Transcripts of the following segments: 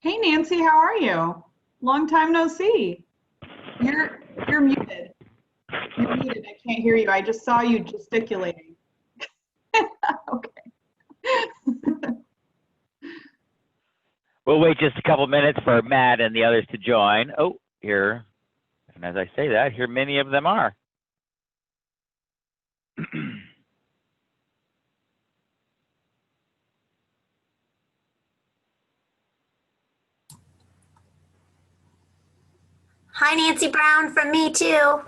Hey Nancy, how are you? Long time no see. You're muted. You're muted. I can't hear you. I just saw you gesticulating. Okay. We'll wait just a couple minutes for Matt and the others to join. Oh, here, and as I say that, here many of them are. Hi, Nancy Brown from me too.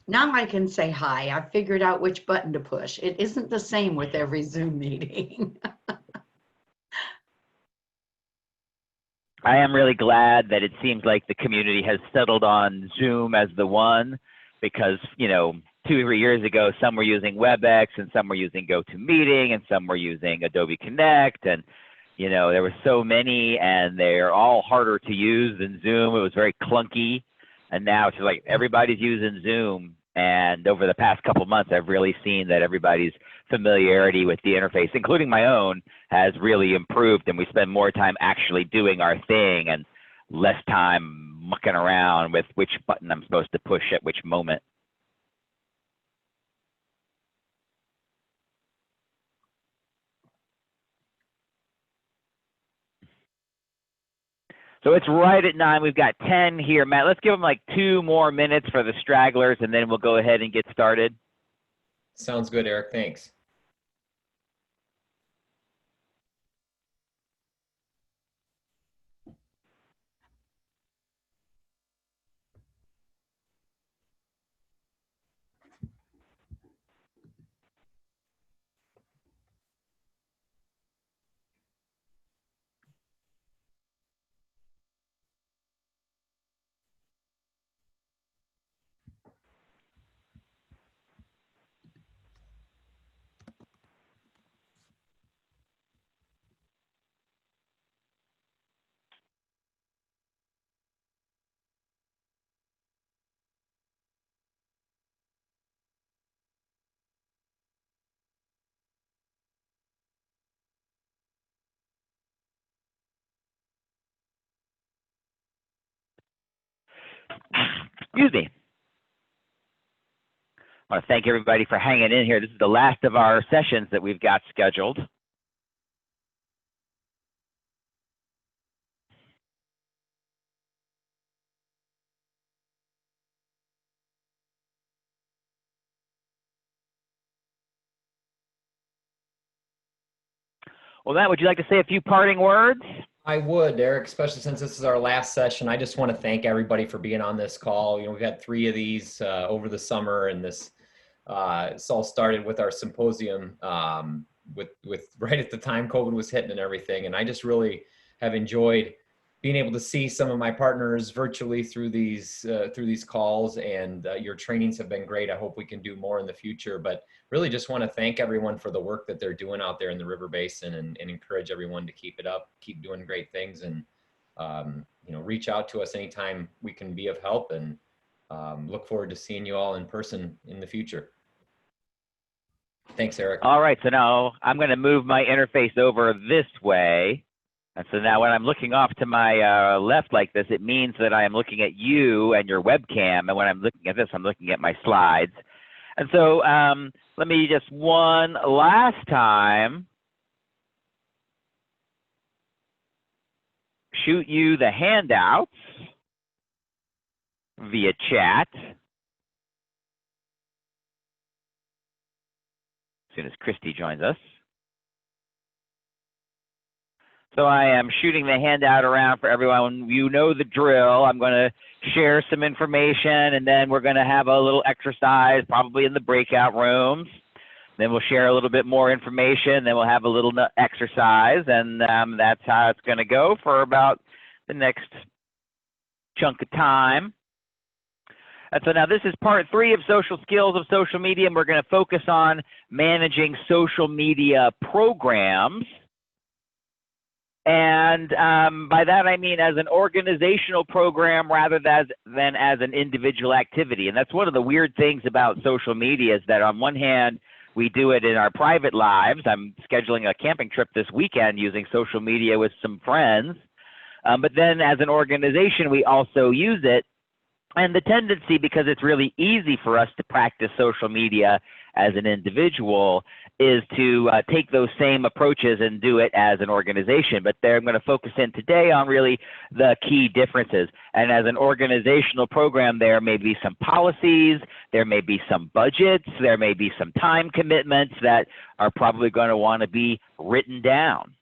Now I can say hi. I figured out which button to push. It isn't the same with every Zoom meeting. I am really glad that it seems like the community has settled on Zoom as the one, because, 2 or 3 years ago, some were using WebEx and some were using GoToMeeting and some were using Adobe Connect, and there were so many, and they're all harder to use than Zoom. It was very clunky, and now it's just like everybody's using Zoom. And over the past couple of months, I've really seen that everybody's familiarity with the interface, including my own, has really improved, and we spend more time actually doing our thing and less time mucking around with which button I'm supposed to push at which moment. So it's right at 9. We've got 10 here. Matt, let's give them like 2 more minutes for the stragglers, and then we'll go ahead and get started. Sounds good, Eric. Thanks. Excuse me. I want to thank everybody for hanging in here. This is the last of our sessions that we've got scheduled. Well, Matt, would you like to say a few parting words? I would, Eric, especially since this is our last session. I just want to thank everybody for being on this call. We've had 3 of these over the summer, and this all started with our symposium with right at the time COVID was hitting and everything. And I just really have enjoyed being able to see some of my partners virtually through these calls, and your trainings have been great. I hope we can do more in the future, but really just want to thank everyone for the work that they're doing out there in the River Basin, and encourage everyone to keep it up, keep doing great things, and reach out to us anytime we can be of help, and look forward to seeing you all in person in the future. Thanks, Eric. All right, so now I'm going to move my interface over this way. And so now when I'm looking off to my left like this, it means that I am looking at you and your webcam. And when I'm looking at this, I'm looking at my slides. And so let me just one last time shoot you the handouts via chat. As soon as Christy joins us. So I am shooting the handout around for everyone. You know the drill. I'm going to share some information, and then we're going to have a little exercise, probably in the breakout rooms. Then we'll share a little bit more information. Then we'll have a little exercise, and that's how it's going to go for about the next chunk of time. And so now this is part 3 of social skills of social media, and we're going to focus on managing social media programs. And by that, I mean as an organizational program rather than as an individual activity. And that's one of the weird things about social media is that on one hand, we do it in our private lives. I'm scheduling a camping trip this weekend using social media with some friends. But then as an organization, we also use it. And the tendency, because it's really easy for us to practice social media as an individual, is to take those same approaches and do it as an organization. But there I'm going to focus in today on really the key differences. And as an organizational program, there may be some policies, there may be some budgets, there may be some time commitments that are probably going to want to be written down.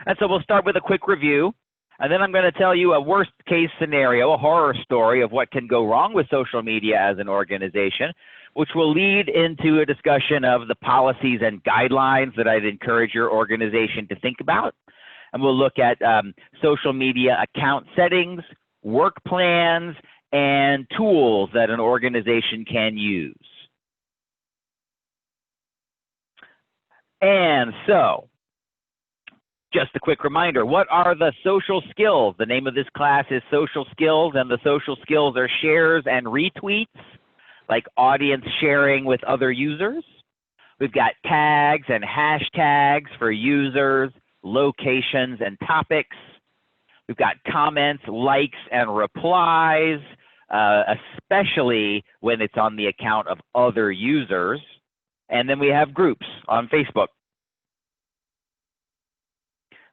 And so we'll start with a quick review. And then I'm going to tell you a worst case scenario, a horror story of what can go wrong with social media as an organization, which will lead into a discussion of the policies and guidelines that I'd encourage your organization to think about. And we'll look at social media account settings, work plans, and tools that an organization can use. And so, just a quick reminder, what are the social skills? The name of this class is Social Skills, and the social skills are shares and retweets, like audience sharing with other users. We've got tags and hashtags for users, locations, and topics. We've got comments, likes, and replies, especially when it's on the account of other users. And then we have groups on Facebook.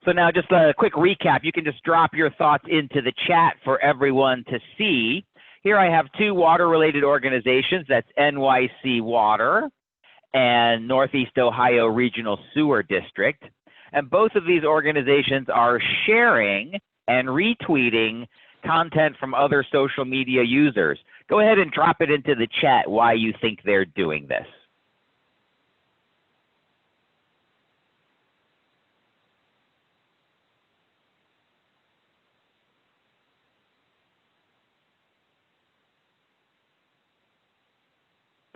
So now just a quick recap. You can just drop your thoughts into the chat for everyone to see. Here I have two water-related organizations. That's NYC Water and Northeast Ohio Regional Sewer District. And both of these organizations are sharing and retweeting content from other social media users. Go ahead and drop it into the chat why you think they're doing this.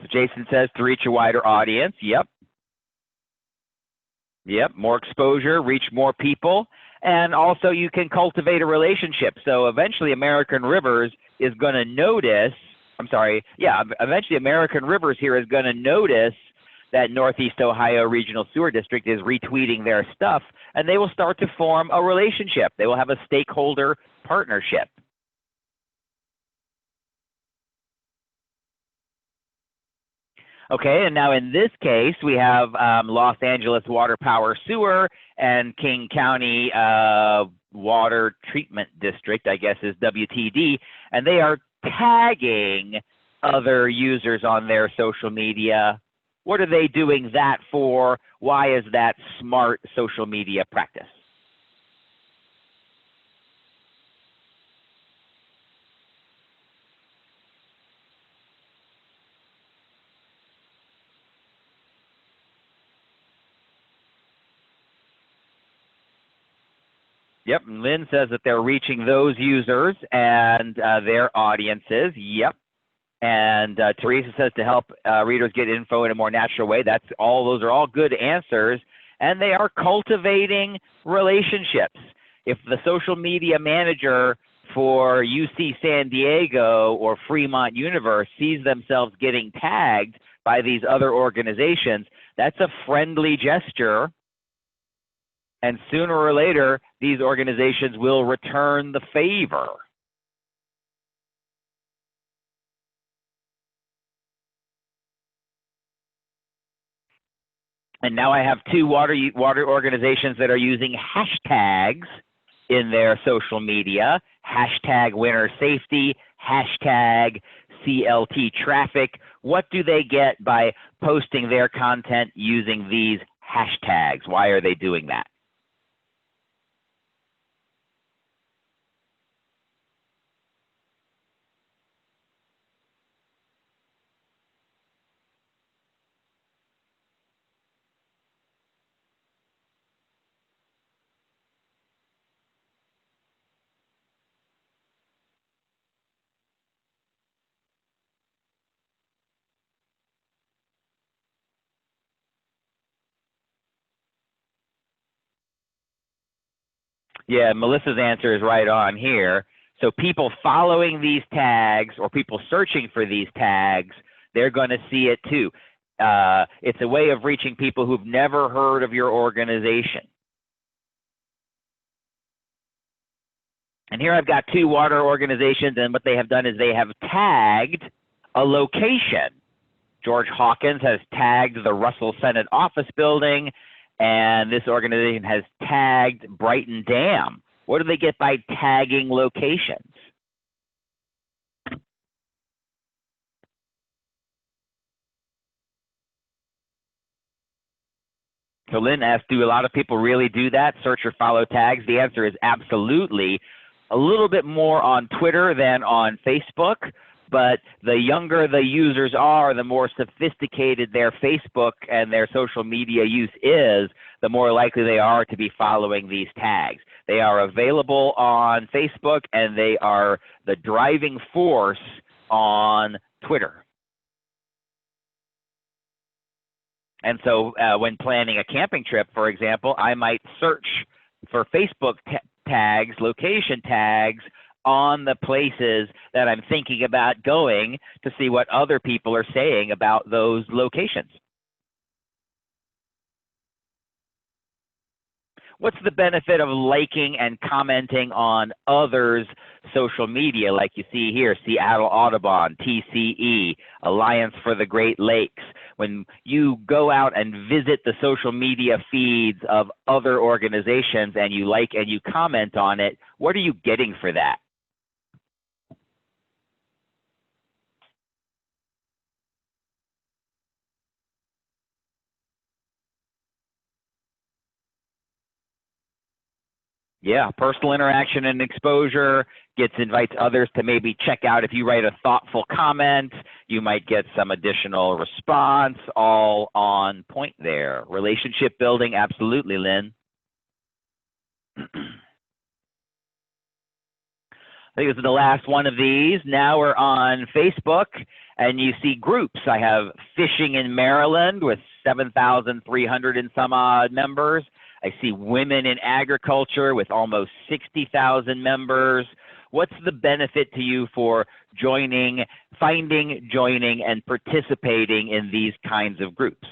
So Jason says to reach a wider audience. Yep. Yep, more exposure, reach more people. And also you can cultivate a relationship. So eventually American Rivers is going to notice, eventually American Rivers here is going to notice that Northeast Ohio Regional Sewer District is retweeting their stuff, and they will start to form a relationship. They will have a stakeholder partnership. Okay, and now in this case, we have Los Angeles Water Power Sewer and King County Water Treatment District, I guess is WTD, and they are tagging other users on their social media. What are they doing that for? Why is that smart social media practice? Yep, and Lynn says that they're reaching those users and their audiences. Yep. And Teresa says to help readers get info in a more natural way. Those are all good answers. And they are cultivating relationships. If the social media manager for UC San Diego or Fremont Universe sees themselves getting tagged by these other organizations, that's a friendly gesture. And sooner or later, these organizations will return the favor. And now I have two water organizations that are using hashtags in their social media. Hashtag winter safety, hashtag CLT traffic. What do they get by posting their content using these hashtags? Why are they doing that? Yeah, Melissa's answer is right on here. So people following these tags or people searching for these tags, they're going to see it too. It's a way of reaching people who've never heard of your organization. And here I've got 2 water organizations, and what they have done is they have tagged a location. George Hawkins has tagged the Russell Senate office building, and this organization has tagged Brighton Dam. What do they get by tagging locations? So Lynn asked, do a lot of people really do that, search or follow tags? The answer is absolutely. A little bit more on Twitter than on Facebook, but the younger the users are, the more sophisticated their Facebook and their social media use is, the more likely they are to be following these tags. They are available on Facebook, and they are the driving force on Twitter. And so when planning a camping trip, for example, I might search for Facebook tags, location tags, on the places that I'm thinking about going to see what other people are saying about those locations. What's the benefit of liking and commenting on others' social media, like you see here, Seattle Audubon, TCE, Alliance for the Great Lakes? When you go out and visit the social media feeds of other organizations and you like and you comment on it, what are you getting for that? Yeah, personal interaction and exposure invites others to maybe check out. If you write a thoughtful comment, you might get some additional response, all on point there. Relationship building, absolutely, Lynn. I think this is the last one of these. Now we're on Facebook, and you see groups. I have Fishing in Maryland with 7,300 and some odd members. I see Women in Agriculture with almost 60,000 members. What's the benefit to you for joining, finding, joining, and participating in these kinds of groups?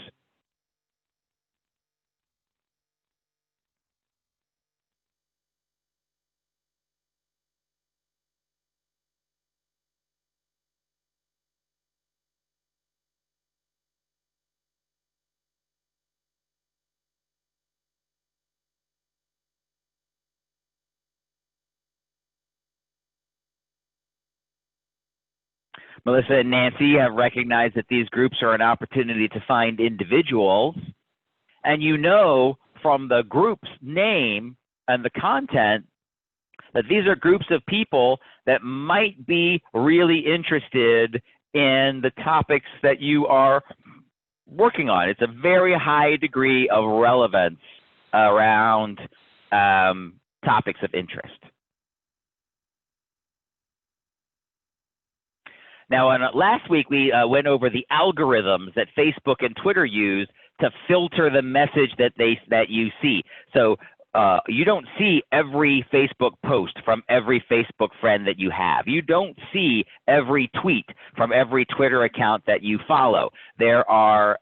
Melissa and Nancy have recognized that these groups are an opportunity to find individuals, and you know from the group's name and the content that these are groups of people that might be really interested in the topics that you are working on. It's a very high degree of relevance around topics of interest. Now, last week we went over the algorithms that Facebook and Twitter use to filter the message that you see. So you don't see every Facebook post from every Facebook friend that you have. You don't see every tweet from every Twitter account that you follow. There are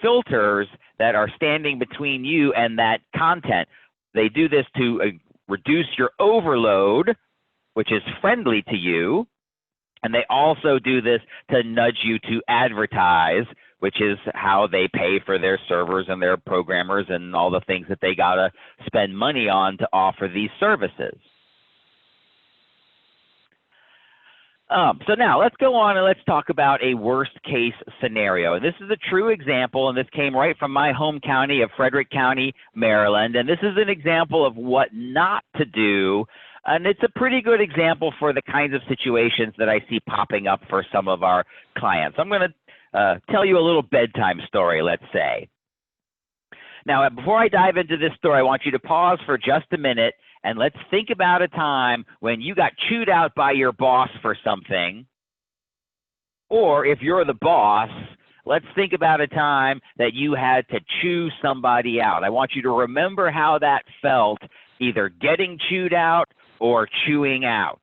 filters that are standing between you and that content. They do this to reduce your overload, which is friendly to you. And they also do this to nudge you to advertise, which is how they pay for their servers and their programmers and all the things that they got to spend money on to offer these services. So now let's go on and let's talk about a worst case scenario. And this is a true example, and this came right from my home county of Frederick County, Maryland. And this is an example of what not to do. And it's a pretty good example for the kinds of situations that I see popping up for some of our clients. I'm going to tell you a little bedtime story, let's say. Now, before I dive into this story, I want you to pause for just a minute and let's think about a time when you got chewed out by your boss for something. Or if you're the boss, let's think about a time that you had to chew somebody out. I want you to remember how that felt either getting chewed out or chewing out.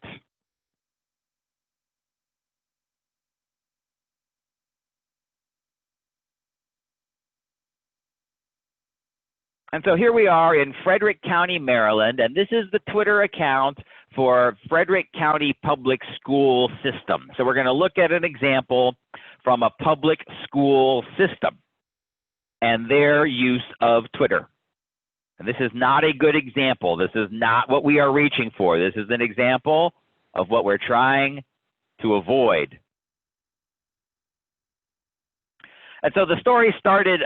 And so here we are in Frederick County, Maryland, and this is the Twitter account for Frederick County Public School System. So we're going to look at an example from a public school system and their use of Twitter. And this is not a good example. This is not what we are reaching for. This is an example of what we're trying to avoid. And so the story started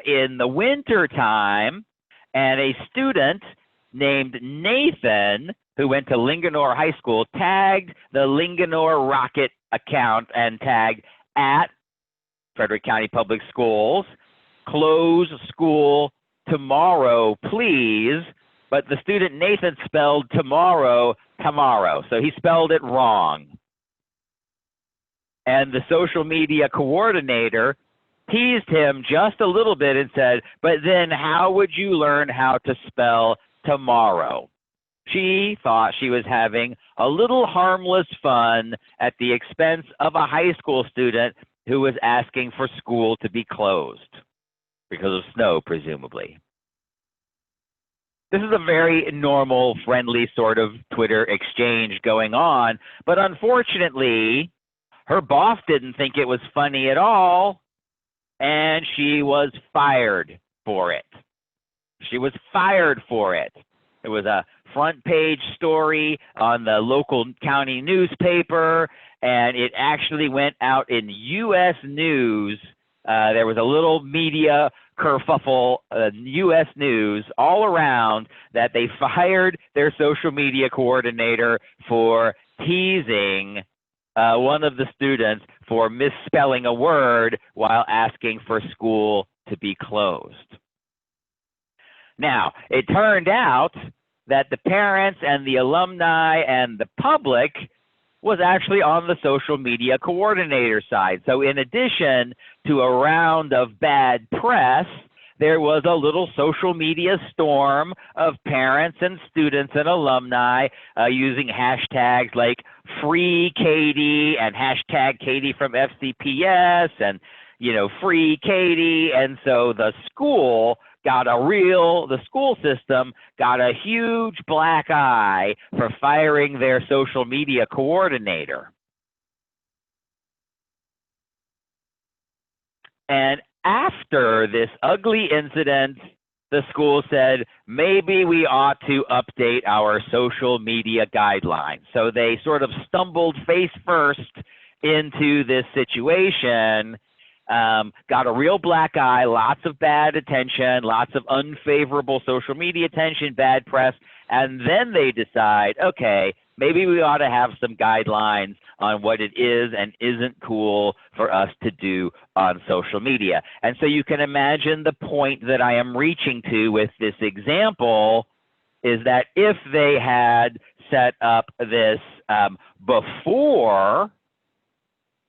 in the winter time, and a student named Nathan, who went to Linganore High School, tagged the Linganore Rocket account and tagged at Frederick County Public Schools, close school tomorrow, please. But the student Nathan spelled tomorrow, tomorrow. So he spelled it wrong. And the social media coordinator teased him just a little bit and said, but then how would you learn how to spell tomorrow? She thought she was having a little harmless fun at the expense of a high school student who was asking for school to be closed because of snow, presumably. This is a very normal, friendly sort of Twitter exchange going on, but unfortunately, her boss didn't think it was funny at all, and she was fired for it. She was fired for it. It was a front page story on the local county newspaper, and it actually went out in U.S. News. There was a little media kerfuffle, U.S. News, all around that they fired their social media coordinator for teasing one of the students for misspelling a word while asking for school to be closed. Now, it turned out that the parents and the alumni and the public was actually on the social media coordinator side. So in addition to a round of bad press, there was a little social media storm of parents and students and alumni using hashtags like Free Katie and hashtag Katie from FCPS and, you know, Free Katie. And so the school got the school system got a huge black eye for firing their social media coordinator. And after this ugly incident, the school said, maybe we ought to update our social media guidelines. So they sort of stumbled face first into this situation, got a real black eye, lots of bad attention, lots of unfavorable social media attention, bad press, and then they decide, okay, maybe we ought to have some guidelines on what it is and isn't cool for us to do on social media. And so you can imagine the point that I am reaching to with this example is that if they had set up this before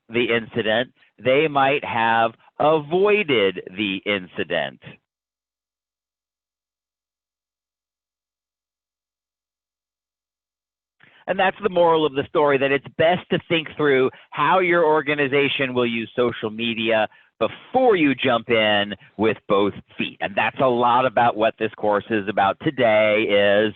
the incident, they might have avoided the incident. And that's the moral of the story, that it's best to think through how your organization will use social media before you jump in with both feet. And that's a lot about what this course is about today is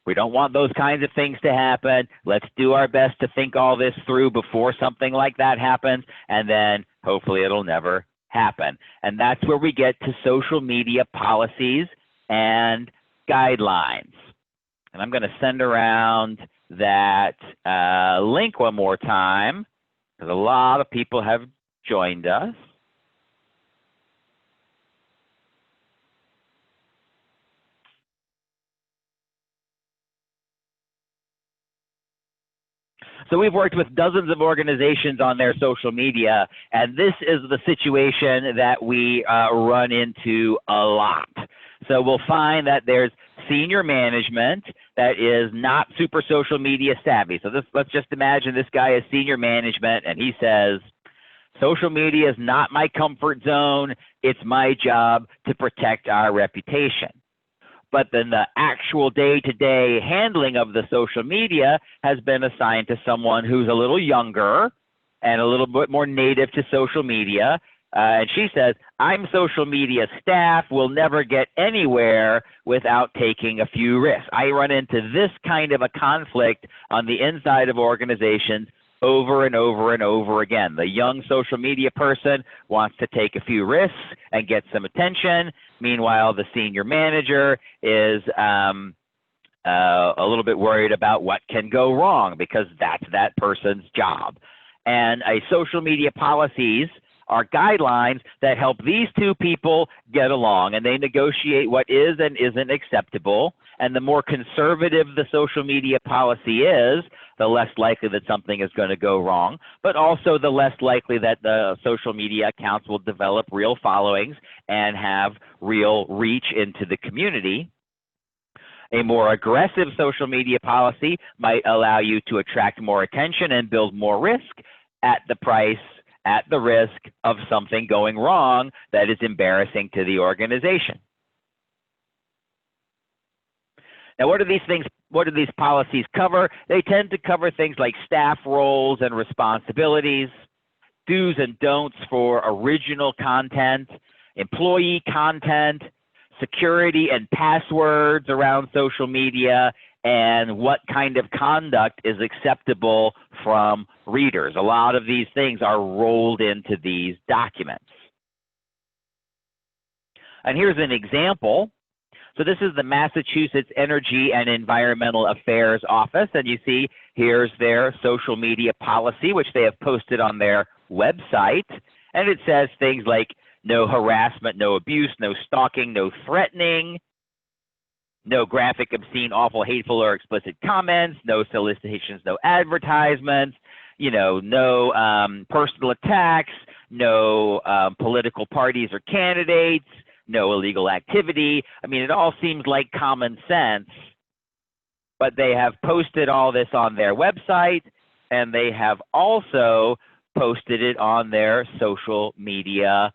we don't want those kinds of things to happen. Let's do our best to think all this through before something like that happens, and then hopefully it'll never happen. And that's where we get to social media policies and guidelines. And I'm going to send around that link one more time because a lot of people have joined us. So we've worked with dozens of organizations on their social media, and this is the situation that we run into a lot. So we'll find that there's senior management that is not super social media savvy. So let's just imagine this guy is senior management, and he says, social media is not my comfort zone. It's my job to protect our reputation. but then the actual day-to-day handling of the social media has been assigned to someone who's a little younger and a little bit more native to social media. And she says, I'm social media staff, will never get anywhere without taking a few risks. I run into this kind of a conflict on the inside of organizations over and over and over again. The young social media person wants to take a few risks and get some attention. Meanwhile, the senior manager is a little bit worried about what can go wrong because that's that person's job. And social media policies are guidelines that help these two people get along, and they negotiate what is and isn't acceptable. And the more conservative the social media policy is, the less likely that something is going to go wrong, but also the less likely that the social media accounts will develop real followings and have real reach into the community. A more aggressive social media policy might allow you to attract more attention and build more risk at the risk of something going wrong that is embarrassing to the organization. Now, what do these policies cover? They tend to cover things like staff roles and responsibilities, do's and don'ts for original content, employee content, security and passwords around social media, and what kind of conduct is acceptable from readers. A lot of these things are rolled into these documents. And here's an example. So this is the Massachusetts Energy and Environmental Affairs Office, and you see here's their social media policy, which they have posted on their website, and it says things like no harassment, no abuse, no stalking, no threatening, no graphic, obscene, awful, hateful, or explicit comments, no solicitations, no advertisements, no personal attacks, no political parties or candidates, no illegal activity. I mean, it all seems like common sense, but they have posted all this on their website, and they have also posted it on their social media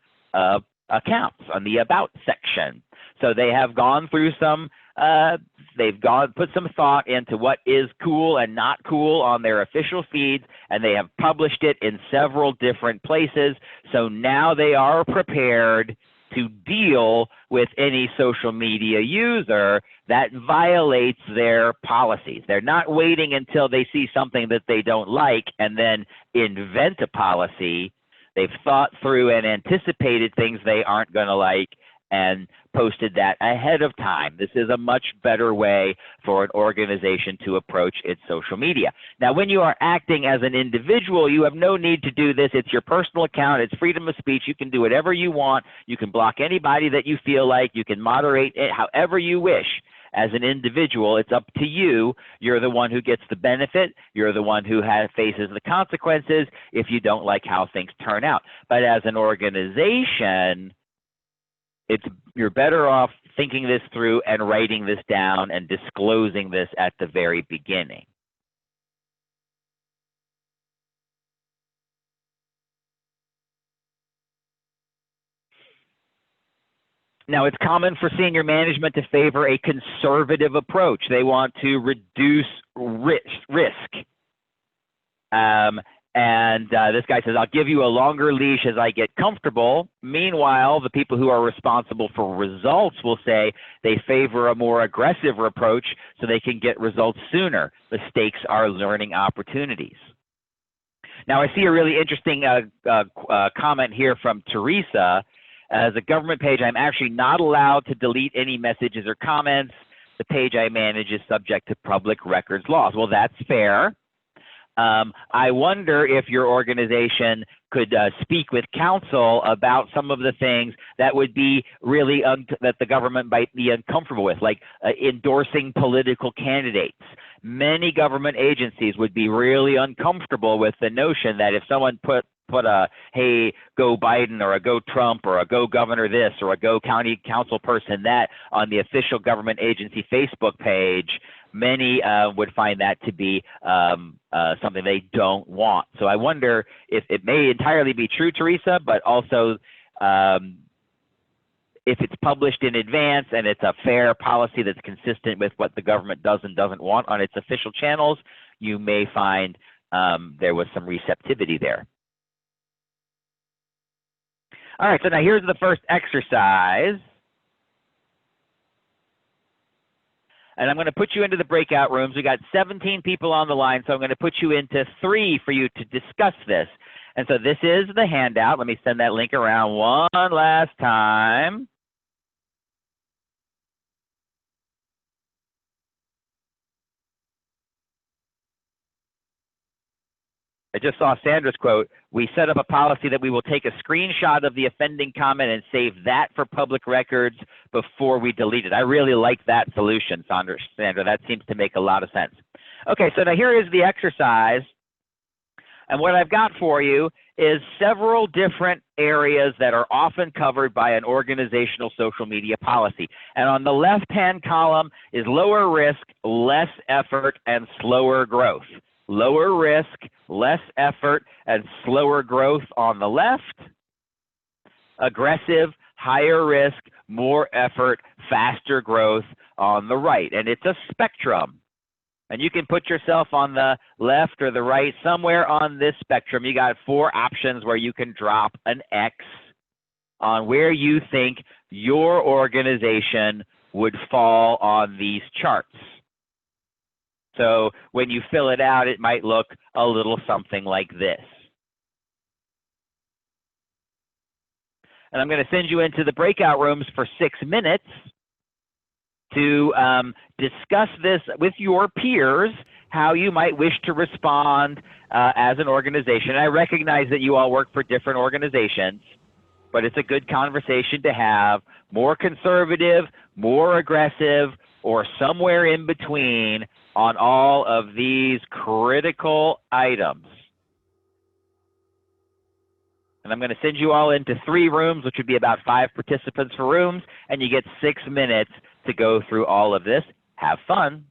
accounts on the About section. So they have gone through some, put some thought into what is cool and not cool on their official feeds, and they have published it in several different places. So now they are prepared to deal with any social media user that violates their policies. They're not waiting until they see something that they don't like and then invent a policy. They've thought through and anticipated things they aren't going to like and posted that ahead of time. This is a much better way for an organization to approach its social media. Now, when you are acting as an individual, you have no need to do this. It's your personal account. It's freedom of speech. You can do whatever you want. You can block anybody that you feel like. You can moderate it however you wish. As an individual, it's up to you. You're the one who gets the benefit. You're the one who faces the consequences if you don't like how things turn out. But as an organization, you're better off thinking this through and writing this down and disclosing this at the very beginning. Now, it's common for senior management to favor a conservative approach. They want to reduce risk. This guy says, I'll give you a longer leash as I get comfortable. Meanwhile, the people who are responsible for results will say they favor a more aggressive approach so they can get results sooner. Mistakes are learning opportunities. Now, I see a really interesting comment here from Teresa. As a government page, I'm actually not allowed to delete any messages or comments. The page I manage is subject to public records laws. Well, that's fair. I wonder if your organization could speak with counsel about some of the things that would be really that the government might be uncomfortable with, like endorsing political candidates. Many government agencies would be really uncomfortable with the notion that if someone put a, hey, go Biden, or a go Trump, or a go governor this, or a go county council person that on the official government agency Facebook page, many would find that to be something they don't want. So I wonder if it may entirely be true, Teresa, but also if it's published in advance and it's a fair policy that's consistent with what the government does and doesn't want on its official channels, you may find there was some receptivity there. All right, so now here's the first exercise. And I'm going to put you into the breakout rooms. We got 17 people on the line, so I'm going to put you into 3 for you to discuss this. And so this is the handout. Let me send that link around one last time. I just saw Sandra's quote. We set up a policy that we will take a screenshot of the offending comment and save that for public records before we delete it. I really like that solution, Sandra. That seems to make a lot of sense. Okay, so now here is the exercise. And what I've got for you is several different areas that are often covered by an organizational social media policy. And on the left-hand column is lower risk, less effort, and slower growth. Lower risk, less effort, and slower growth on the left. Aggressive, higher risk, more effort, faster growth on the right. And it's a spectrum. And you can put yourself on the left or the right, somewhere on this spectrum. You got 4 options where you can drop an X on where you think your organization would fall on these charts. So when you fill it out, it might look a little something like this. And I'm going to send you into the breakout rooms for 6 minutes to discuss this with your peers, how you might wish to respond as an organization. I recognize that you all work for different organizations, but it's a good conversation to have. More conservative, more aggressive, or somewhere in between on all of these critical items. And I'm going to send you all into 3 rooms, which would be about 5 participants per rooms, and you get 6 minutes to go through all of this. Have fun.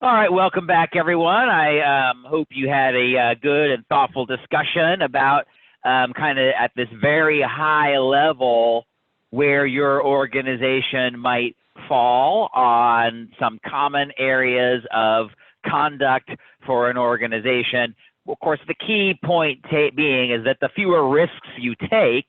All right, welcome back, everyone. I hope you had a good and thoughtful discussion about kind of at this very high level where your organization might fall on some common areas of conduct for an organization. Of course, the key point being is that the fewer risks you take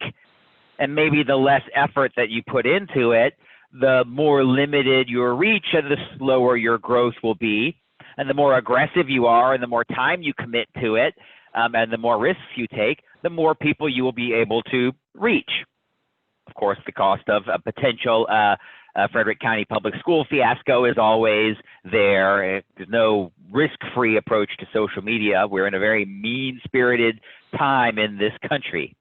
and maybe the less effort that you put into it, the more limited your reach and the slower your growth will be. And the more aggressive you are and the more time you commit to it and the more risks you take, the more people you will be able to reach. Of course, the cost of a potential Frederick County Public School fiasco is always there. There's no risk-free approach to social media. We're in a very mean-spirited time in this country.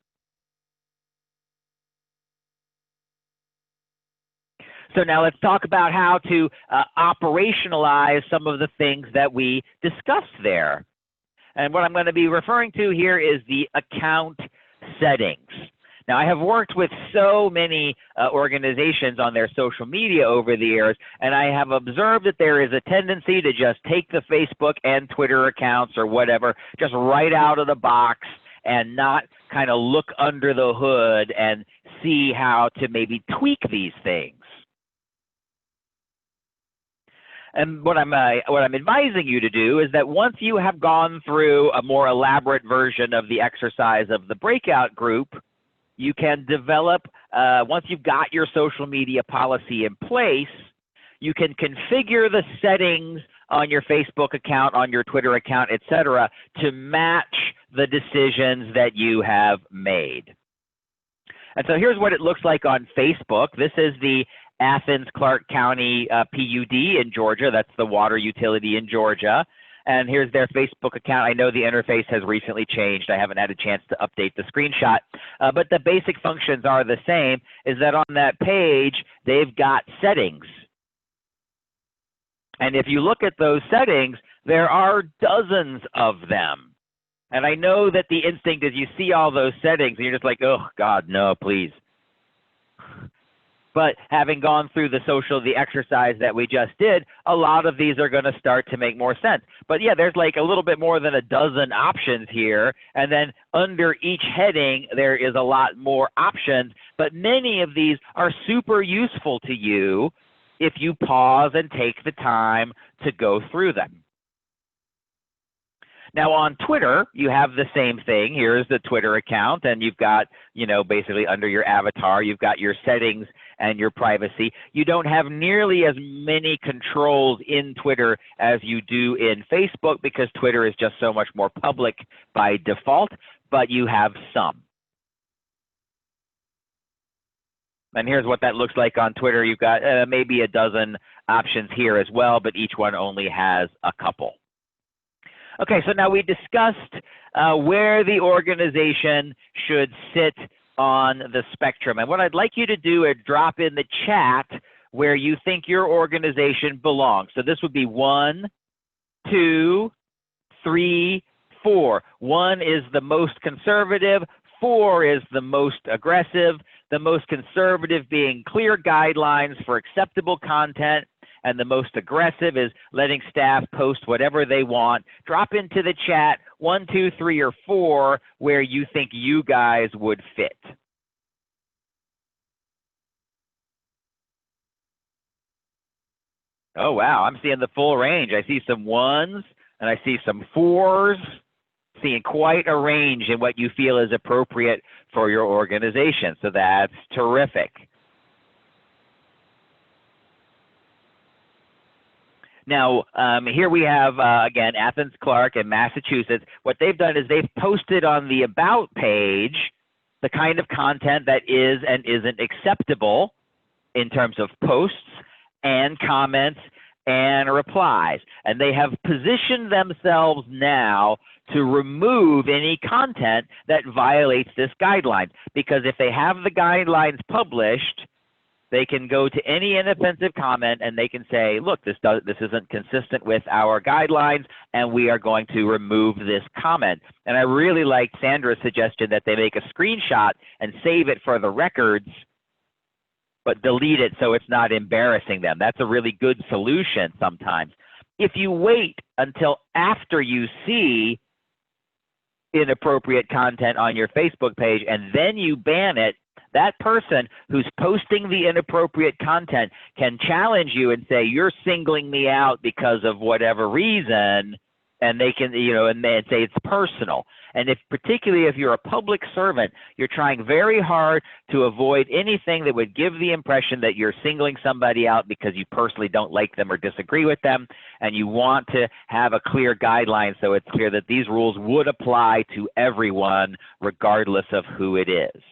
So now let's talk about how to operationalize some of the things that we discussed there. And what I'm going to be referring to here is the account settings. Now, I have worked with so many organizations on their social media over the years, and I have observed that there is a tendency to just take the Facebook and Twitter accounts or whatever, just right out of the box and not kind of look under the hood and see how to maybe tweak these things. And what I'm advising you to do is that once you have gone through a more elaborate version of the exercise of the breakout group, you can develop, once you've got your social media policy in place, you can configure the settings on your Facebook account, on your Twitter account, etc., to match the decisions that you have made. And so here's what it looks like on Facebook. This is the Athens-Clarke County PUD in Georgia. That's the water utility in Georgia. And here's their Facebook account. I know the interface has recently changed. I haven't had a chance to update the screenshot. But the basic functions are the same, is that on that page, they've got settings. And if you look at those settings, there are dozens of them. And I know that the instinct is you see all those settings and you're just like, oh, God, no, please. But having gone through the exercise that we just did, a lot of these are going to start to make more sense. But yeah, there's like a little bit more than a dozen options here. And then under each heading, there is a lot more options. But many of these are super useful to you if you pause and take the time to go through them. Now on Twitter, you have the same thing. Here's the Twitter account, and you've got, basically under your avatar, you've got your settings and your privacy. You don't have nearly as many controls in Twitter as you do in Facebook because Twitter is just so much more public by default, but you have some. And here's what that looks like on Twitter. You've got maybe a dozen options here as well, but each one only has a couple. Okay, so now we discussed where the organization should sit on the spectrum. And what I'd like you to do is drop in the chat where you think your organization belongs. So this would be 1, 2, 3, 4. 1 is the most conservative, 4 is the most aggressive, the most conservative being clear guidelines for acceptable content, and the most aggressive is letting staff post whatever they want. Drop into the chat 1, 2, 3, or 4 where you think you guys would fit. Oh, wow, I'm seeing the full range. I see some 1s and I see some 4s. Seeing quite a range in what you feel is appropriate for your organization. So that's terrific. Now, here we have, again, Athens-Clarke in Massachusetts. What they've done is they've posted on the About page the kind of content that is and isn't acceptable in terms of posts and comments and replies. And they have positioned themselves now to remove any content that violates this guideline. Because if they have the guidelines published, they can go to any inoffensive comment and they can say, look, this isn't consistent with our guidelines and we are going to remove this comment. And I really like Sandra's suggestion that they make a screenshot and save it for the records, but delete it so it's not embarrassing them. That's a really good solution sometimes. if you wait until after you see inappropriate content on your Facebook page and then you ban it, that person who's posting the inappropriate content can challenge you and say, you're singling me out because of whatever reason, and they can, and they say it's personal. And particularly if you're a public servant, you're trying very hard to avoid anything that would give the impression that you're singling somebody out because you personally don't like them or disagree with them, and you want to have a clear guideline so it's clear that these rules would apply to everyone regardless of who it is.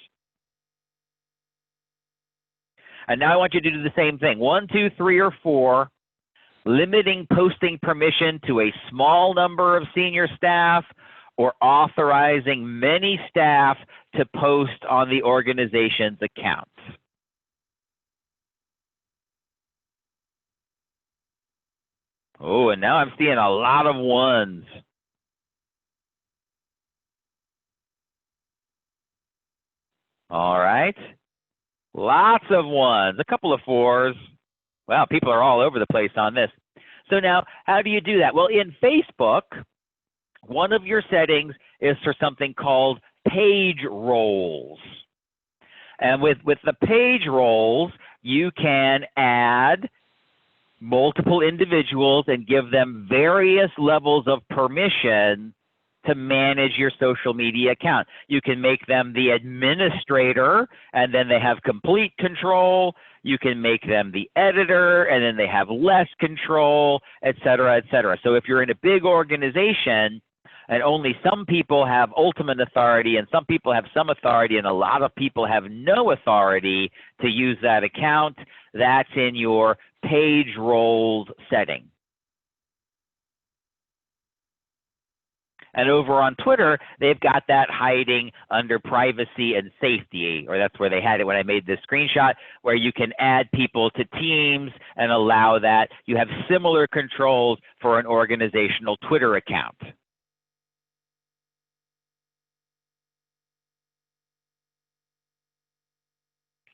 And now I want you to do the same thing. 1, 2, 3, or 4, limiting posting permission to a small number of senior staff, or authorizing many staff to post on the organization's accounts. Oh, and now I'm seeing a lot of 1s. All right. Lots of 1s, a couple of 4s. Wow, people are all over the place on this. So now, how do you do that? Well, in Facebook, one of your settings is for something called page roles. And with the page roles, you can add multiple individuals and give them various levels of permission to manage your social media account. You can make them the administrator, and then they have complete control. You can make them the editor, and then they have less control, et cetera, et cetera. So if you're in a big organization and only some people have ultimate authority and some people have some authority and a lot of people have no authority to use that account, that's in your page roles setting. And over on Twitter, they've got that hiding under privacy and safety, or that's where they had it when I made this screenshot, where you can add people to teams and allow that. You have similar controls for an organizational Twitter account.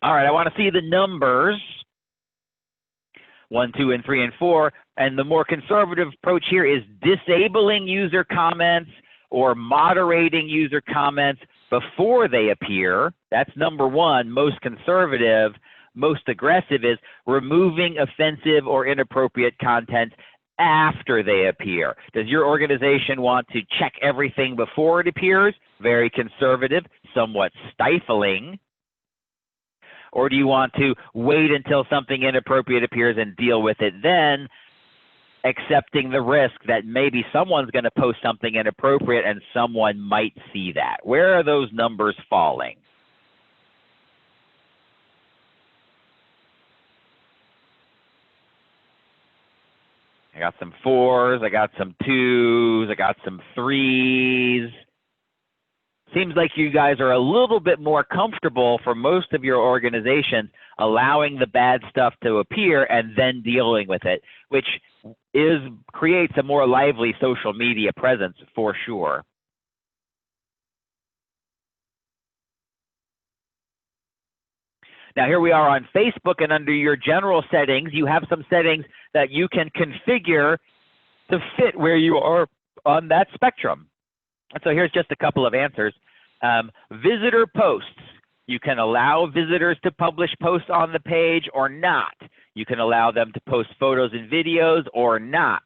All right, I want to see the numbers. 1, 2, and 3, and 4. And the more conservative approach here is disabling user comments or moderating user comments before they appear. That's number 1, most conservative. Most aggressive is removing offensive or inappropriate content after they appear. Does your organization want to check everything before it appears? Very conservative, somewhat stifling. Or do you want to wait until something inappropriate appears and deal with it then, accepting the risk that maybe someone's going to post something inappropriate and someone might see that? Where are those numbers falling? I got some 4s, I got some 2s, I got some 3s. Seems like you guys are a little bit more comfortable for most of your organizations allowing the bad stuff to appear and then dealing with it, which creates a more lively social media presence for sure. Now here we are on Facebook, and under your general settings, you have some settings that you can configure to fit where you are on that spectrum. And so here's just a couple of answers. Visitor posts. You can allow visitors to publish posts on the page or not. You can allow them to post photos and videos or not.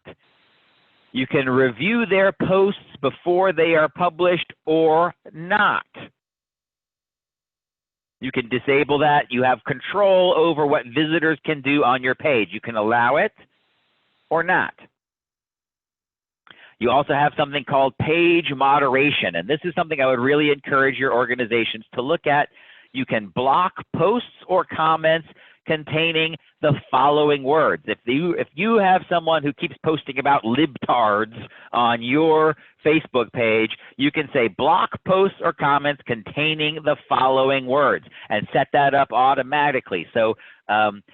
You can review their posts before they are published or not. You can disable that. You have control over what visitors can do on your page. You can allow it or not. You also have something called page moderation, and this is something I would really encourage your organizations to look at. You can block posts or comments containing the following words. If you have someone who keeps posting about libtards on your Facebook page, you can say block posts or comments containing the following words and set that up automatically. So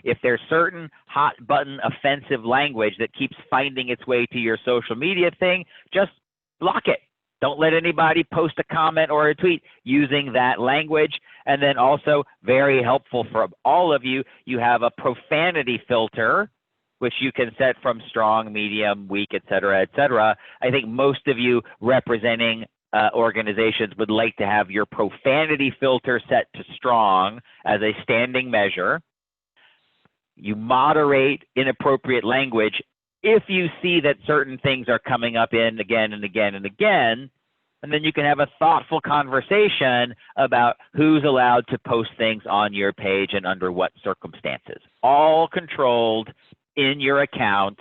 if there's certain hot button offensive language that keeps finding its way to your social media thing, just block it. Don't let anybody post a comment or a tweet using that language. And then also, very helpful for all of you, you have a profanity filter which you can set from strong, medium, weak, et cetera, et cetera. I think most of you representing organizations would like to have your profanity filter set to strong as a standing measure. You moderate inappropriate language if you see that certain things are coming up in again and again and again. And then you can have a thoughtful conversation about who's allowed to post things on your page and under what circumstances. All controlled in your account.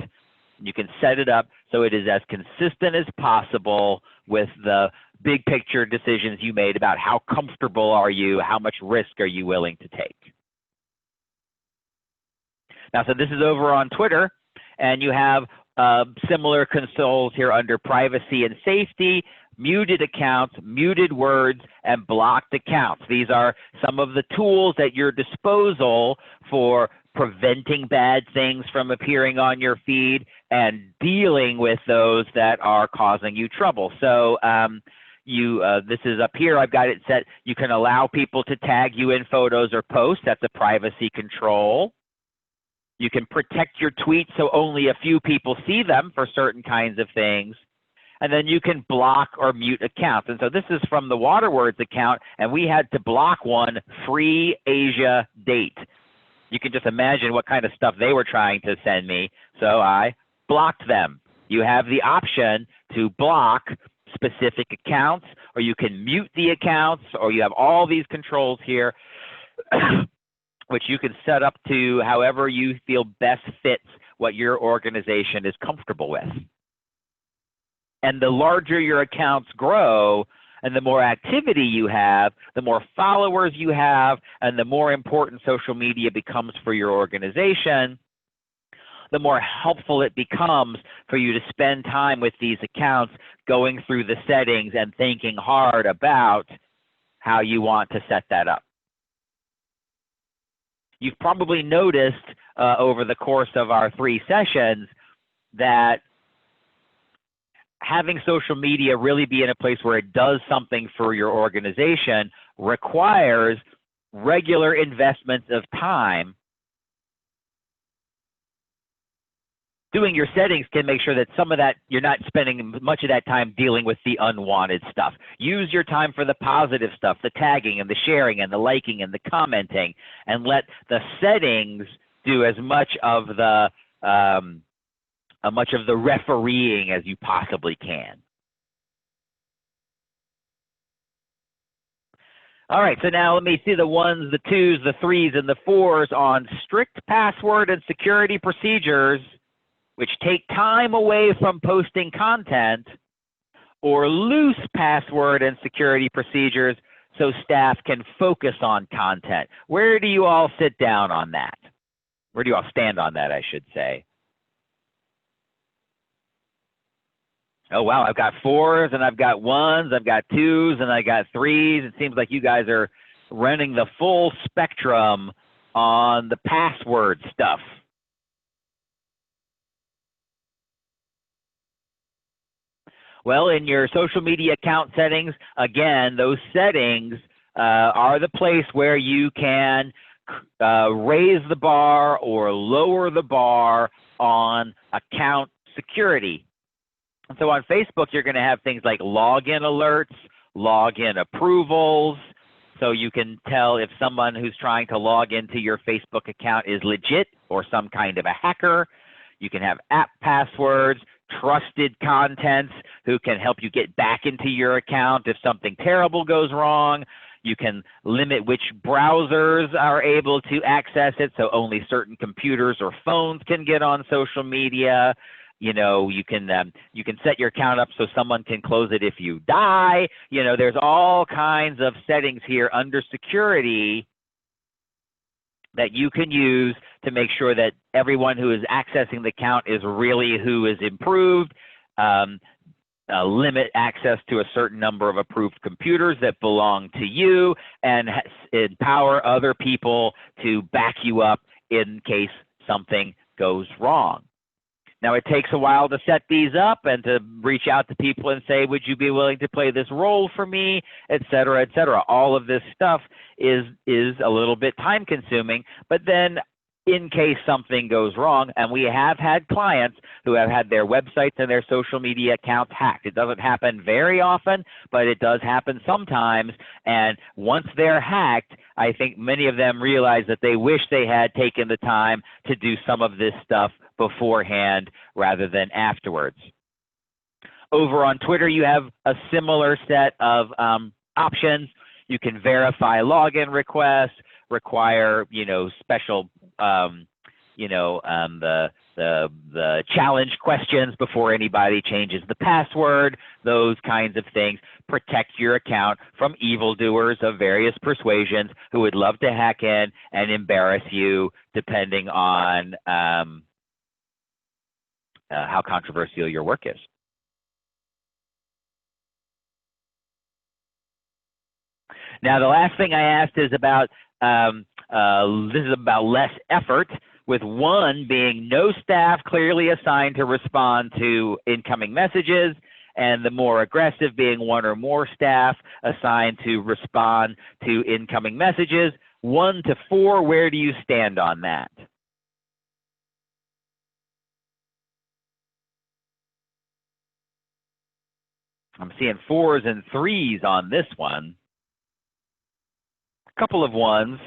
You can set it up so it is as consistent as possible with the big picture decisions you made about how comfortable are you, how much risk are you willing to take. Now, so this is over on Twitter, and you have similar consoles here under privacy and safety, muted accounts, muted words, and blocked accounts. These are some of the tools at your disposal for preventing bad things from appearing on your feed and dealing with those that are causing you trouble. So this is up here, I've got it set, you can allow people to tag you in photos or posts. That's a privacy control. You can protect your tweets so only a few people see them for certain kinds of things. And then you can block or mute accounts. And so this is from the Waterwords account, and we had to block one, Free Asia Date. You can just imagine what kind of stuff they were trying to send me, so I blocked them. You have the option to block specific accounts, or you can mute the accounts, or you have all these controls here, which you can set up to however you feel best fits what your organization is comfortable with. And the larger your accounts grow and the more activity you have, the more followers you have, and the more important social media becomes for your organization, the more helpful it becomes for you to spend time with these accounts, going through the settings and thinking hard about how you want to set that up. You've probably noticed over the course of our 3 sessions that having social media really be in a place where it does something for your organization requires regular investments of time. Doing your settings can make sure that some of that, you're not spending much of that time dealing with the unwanted stuff. Use your time for the positive stuff, the tagging and the sharing and the liking and the commenting, and let the settings do as much of the refereeing as you possibly can. All right, so now let me see the 1s, the 2s, the 3s, and the 4s on strict password and security procedures, which take time away from posting content, or loose password and security procedures so staff can focus on content. Where do you all sit down on that? Where do you all stand on that, I should say? Oh, wow, I've got 4s, and I've got 1s, I've got 2s, and I got 3s. It seems like you guys are running the full spectrum on the password stuff. Well, in your social media account settings, again, those settings are the place where you can raise the bar or lower the bar on account security. And so on Facebook, you're going to have things like login alerts, login approvals, so you can tell if someone who's trying to log into your Facebook account is legit or some kind of a hacker. You can have app passwords, trusted contents who can help you get back into your account if something terrible goes wrong. You can limit which browsers are able to access it, so only certain computers or phones can get on social media. You know, you can set your account up so someone can close it if you die. You know, there's all kinds of settings here under security that you can use to make sure that everyone who is accessing the account is really who is improved. Limit access to a certain number of approved computers that belong to you, and empower other people to back you up in case something goes wrong. Now, it takes a while to set these up and to reach out to people and say, would you be willing to play this role for me, et cetera, et cetera. All of this stuff is a little bit time consuming, but then in case something goes wrong. And we have had clients who have had their websites and their social media accounts hacked. It doesn't happen very often, but it does happen sometimes. And once they're hacked, I think many of them realize that they wish they had taken the time to do some of this stuff beforehand rather than afterwards. Over on Twitter, you have a similar set of options. You can verify login requests, require, special, the challenge questions before anybody changes the password, those kinds of things. Protect your account from evildoers of various persuasions who would love to hack in and embarrass you, depending on how controversial your work is. Now, the last thing I asked is about, this is about less effort, with one being no staff clearly assigned to respond to incoming messages, and the more aggressive being one or more staff assigned to respond to incoming messages. 1 to 4, where do you stand on that? I'm seeing 4s and 3s on this one. A couple of 1s.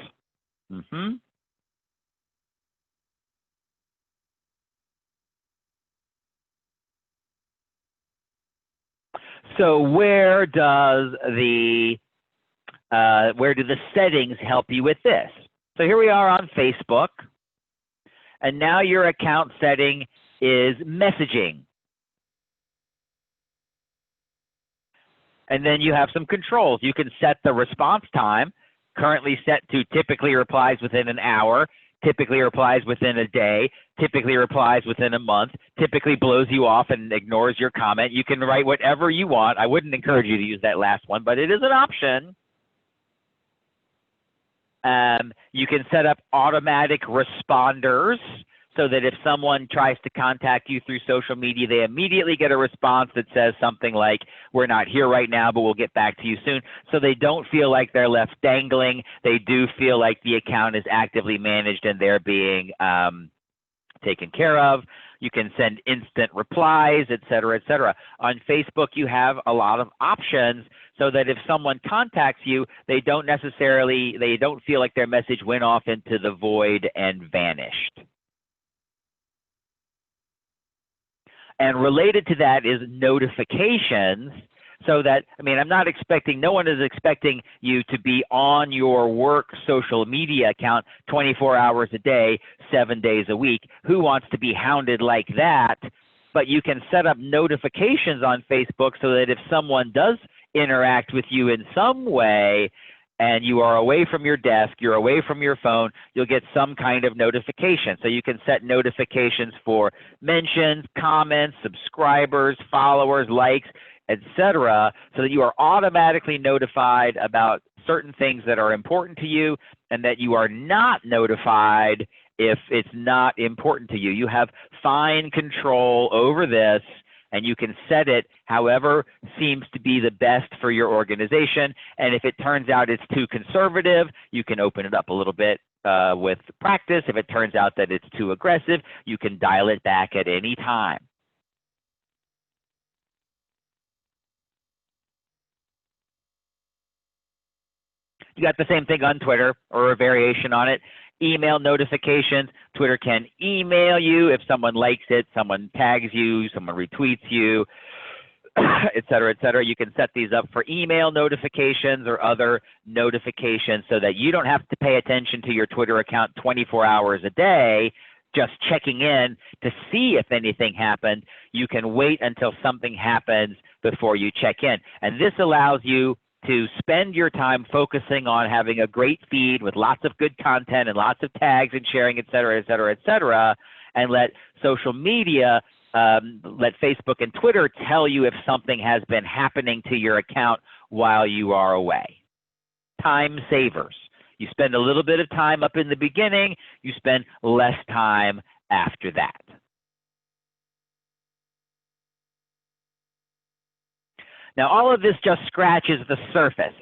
So where do the settings help you with this? So here we are on Facebook, and now your account setting is messaging. And then you have some controls. You can set the response time, currently set to typically replies within an hour, typically replies within a day, typically replies within a month, typically blows you off and ignores your comment. You can write whatever you want. I wouldn't encourage you to use that last one, but it is an option. You can set up automatic responders so that if someone tries to contact you through social media, they immediately get a response that says something like, we're not here right now, but we'll get back to you soon. So they don't feel like they're left dangling. They do feel like the account is actively managed and they're being taken care of. You can send instant replies, et cetera, et cetera. On Facebook, you have a lot of options so that if someone contacts you, they don't feel like their message went off into the void and vanished. And related to that is notifications, so that, no one is expecting you to be on your work social media account 24 hours a day, 7 days a week. Who wants to be hounded like that? But you can set up notifications on Facebook so that if someone does interact with you in some way, and you are away from your desk, you're away from your phone, you'll get some kind of notification. So you can set notifications for mentions, comments, subscribers, followers, likes, etc., so that you are automatically notified about certain things that are important to you and that you are not notified if it's not important to you. You have fine control over this, and you can set it however seems to be the best for your organization. And if it turns out it's too conservative, you can open it up a little bit with practice. If it turns out that it's too aggressive, you can dial it back at any time. You got the same thing on Twitter, or a variation on it. Email notifications. Twitter can email you if someone likes it, someone tags you, someone retweets you, et cetera, et cetera. You can set these up for email notifications or other notifications so that you don't have to pay attention to your Twitter account 24 hours a day, just checking in to see if anything happened. You can wait until something happens before you check in. And this allows you to spend your time focusing on having a great feed with lots of good content and lots of tags and sharing, et cetera, et cetera, et cetera, and let social media, let Facebook and Twitter tell you if something has been happening to your account while you are away. Time savers. You spend a little bit of time up in the beginning, you spend less time after that. Now, all of this just scratches the surface.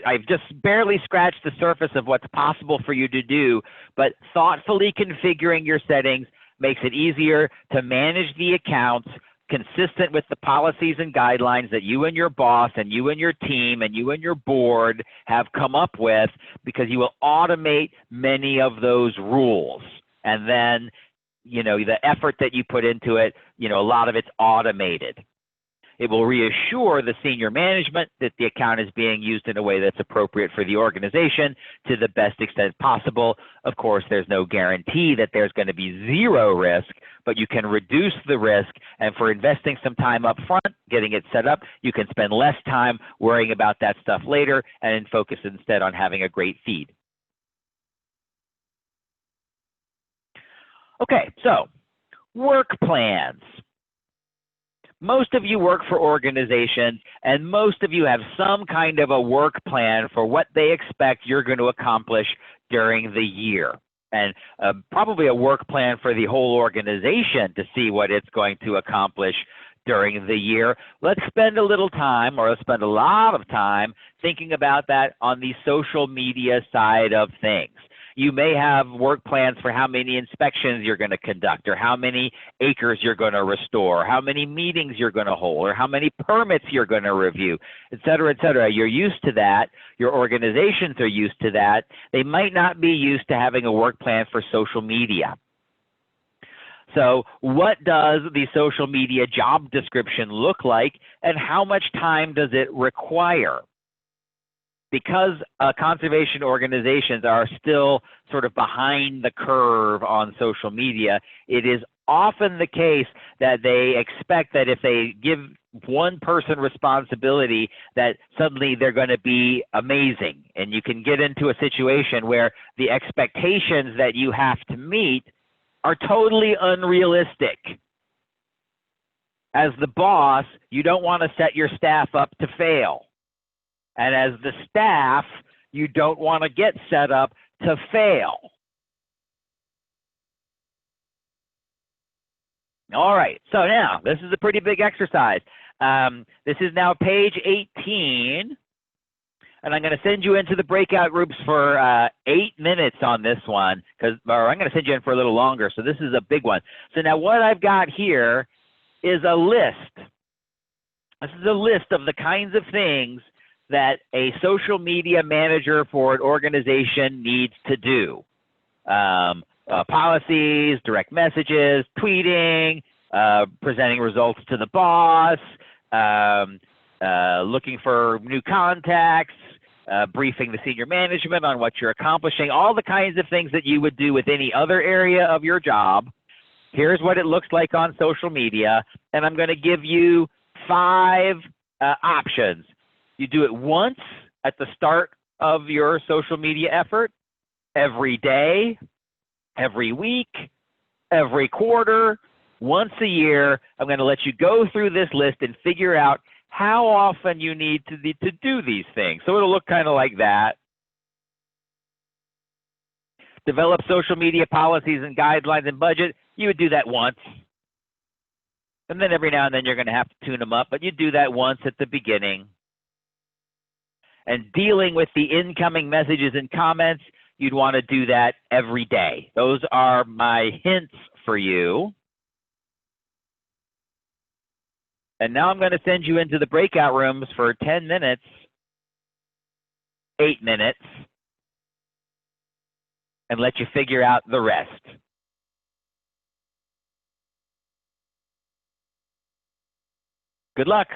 I've just barely scratched the surface of what's possible for you to do, but thoughtfully configuring your settings makes it easier to manage the accounts consistent with the policies and guidelines that you and your boss and you and your team and you and your board have come up with, because you will automate many of those rules. And then, the effort that you put into it, a lot of it's automated. It will reassure the senior management that the account is being used in a way that's appropriate for the organization to the best extent possible. Of course, there's no guarantee that there's going to be zero risk, but you can reduce the risk. And for investing some time up front, getting it set up, you can spend less time worrying about that stuff later and focus instead on having a great feed. Okay, so work plans. Most of you work for organizations, and most of you have some kind of a work plan for what they expect you're going to accomplish during the year. And probably a work plan for the whole organization to see what it's going to accomplish during the year. Let's spend a little time, or let's spend a lot of time, thinking about that on the social media side of things. You may have work plans for how many inspections you're going to conduct, or how many acres you're going to restore, how many meetings you're going to hold, or how many permits you're going to review, et cetera, et cetera. You're used to that. Your organizations are used to that. They might not be used to having a work plan for social media. So what does the social media job description look like, and how much time does it require? Because conservation organizations are still sort of behind the curve on social media, it is often the case that they expect that if they give one person responsibility, that suddenly they're going to be amazing. And you can get into a situation where the expectations that you have to meet are totally unrealistic. As the boss, you don't want to set your staff up to fail. And as the staff, you don't want to get set up to fail. All right, so now this is a pretty big exercise. This is now page 18, and I'm going to send you into the breakout groups for 8 minutes on this one, or I'm going to send you in for a little longer, so this is a big one. So now what I've got here is a list. This is a list of the kinds of things that a social media manager for an organization needs to do. Policies, direct messages, tweeting, presenting results to the boss, looking for new contacts, briefing the senior management on what you're accomplishing, all the kinds of things that you would do with any other area of your job. Here's what it looks like on social media, and I'm going to give you 5 options. You do it once at the start of your social media effort, every day, every week, every quarter, once a year. I'm going to let you go through this list and figure out how often you need to do these things. So it'll look kind of like that. Develop social media policies and guidelines and budget. You would do that once. And then every now and then you're going to have to tune them up, but you do that once at the beginning. And dealing with the incoming messages and comments, you'd want to do that every day. Those are my hints for you. And now I'm going to send you into the breakout rooms for 10 minutes, 8 minutes, and let you figure out the rest. Good luck.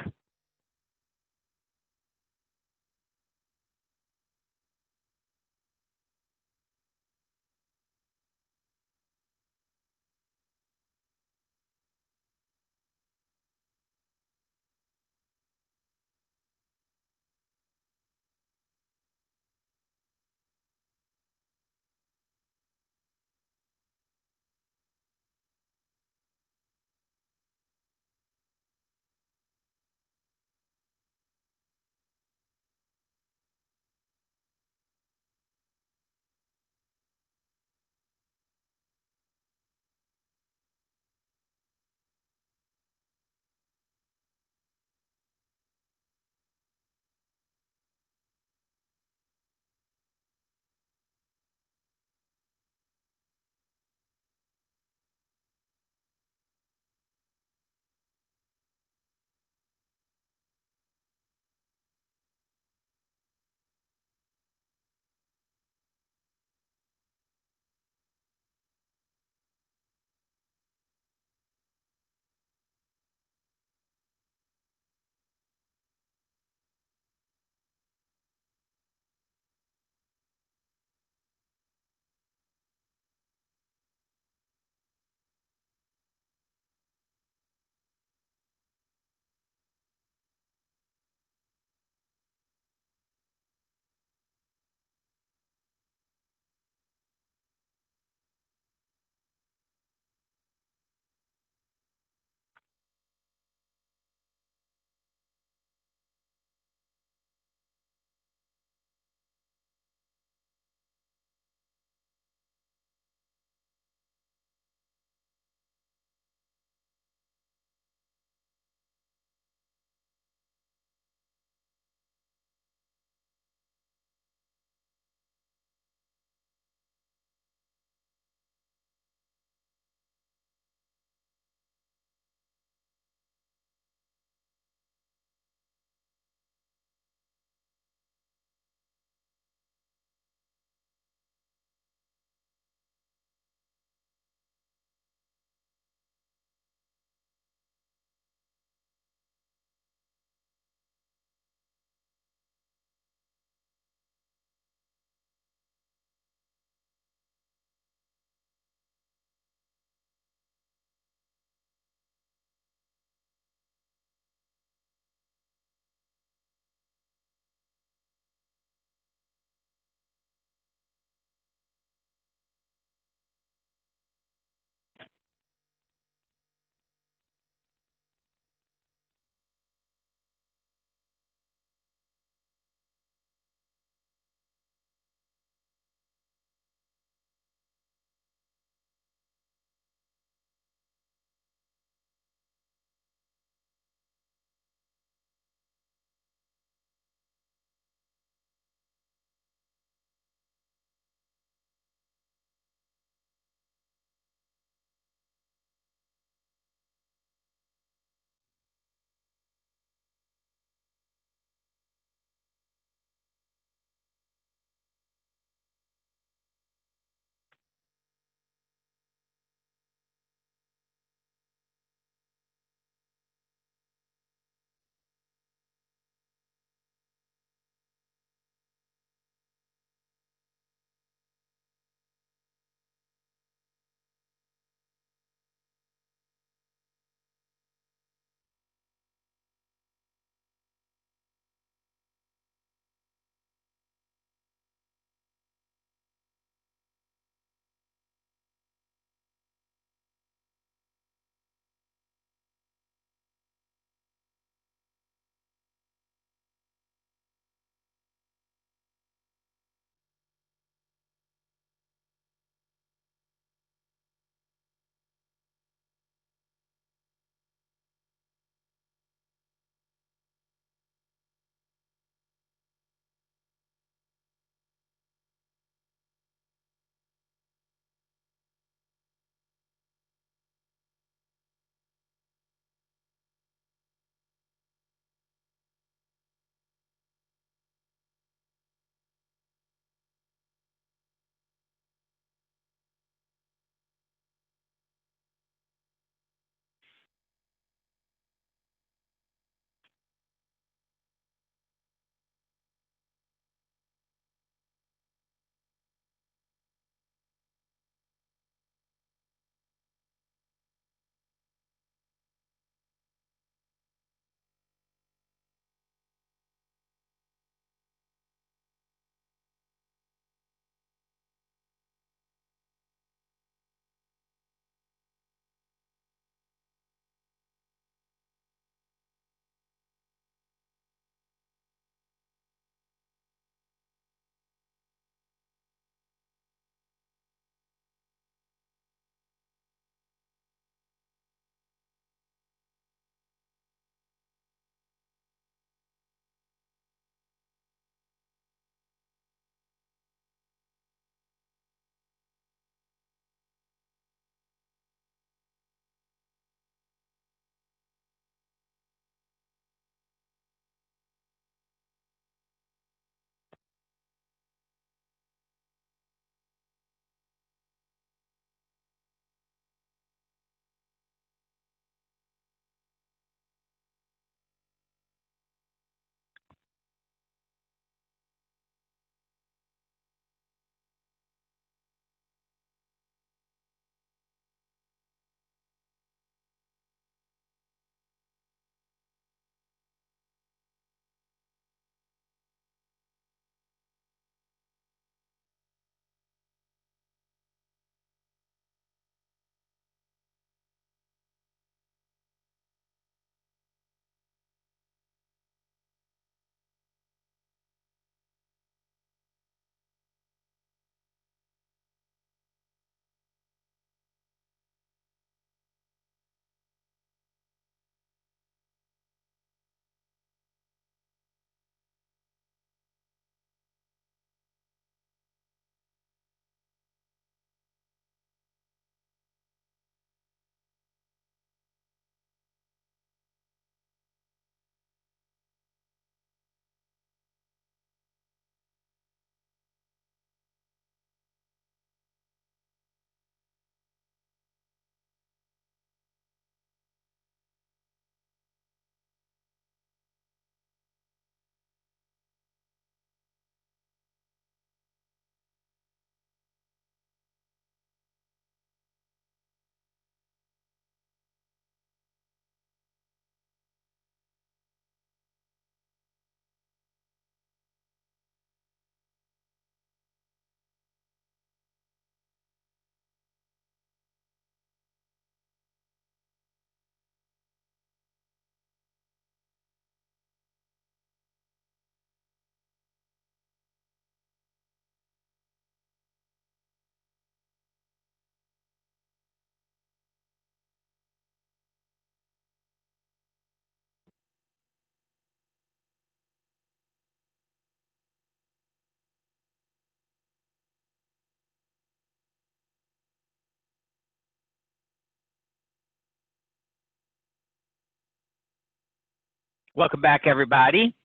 Welcome back, everybody.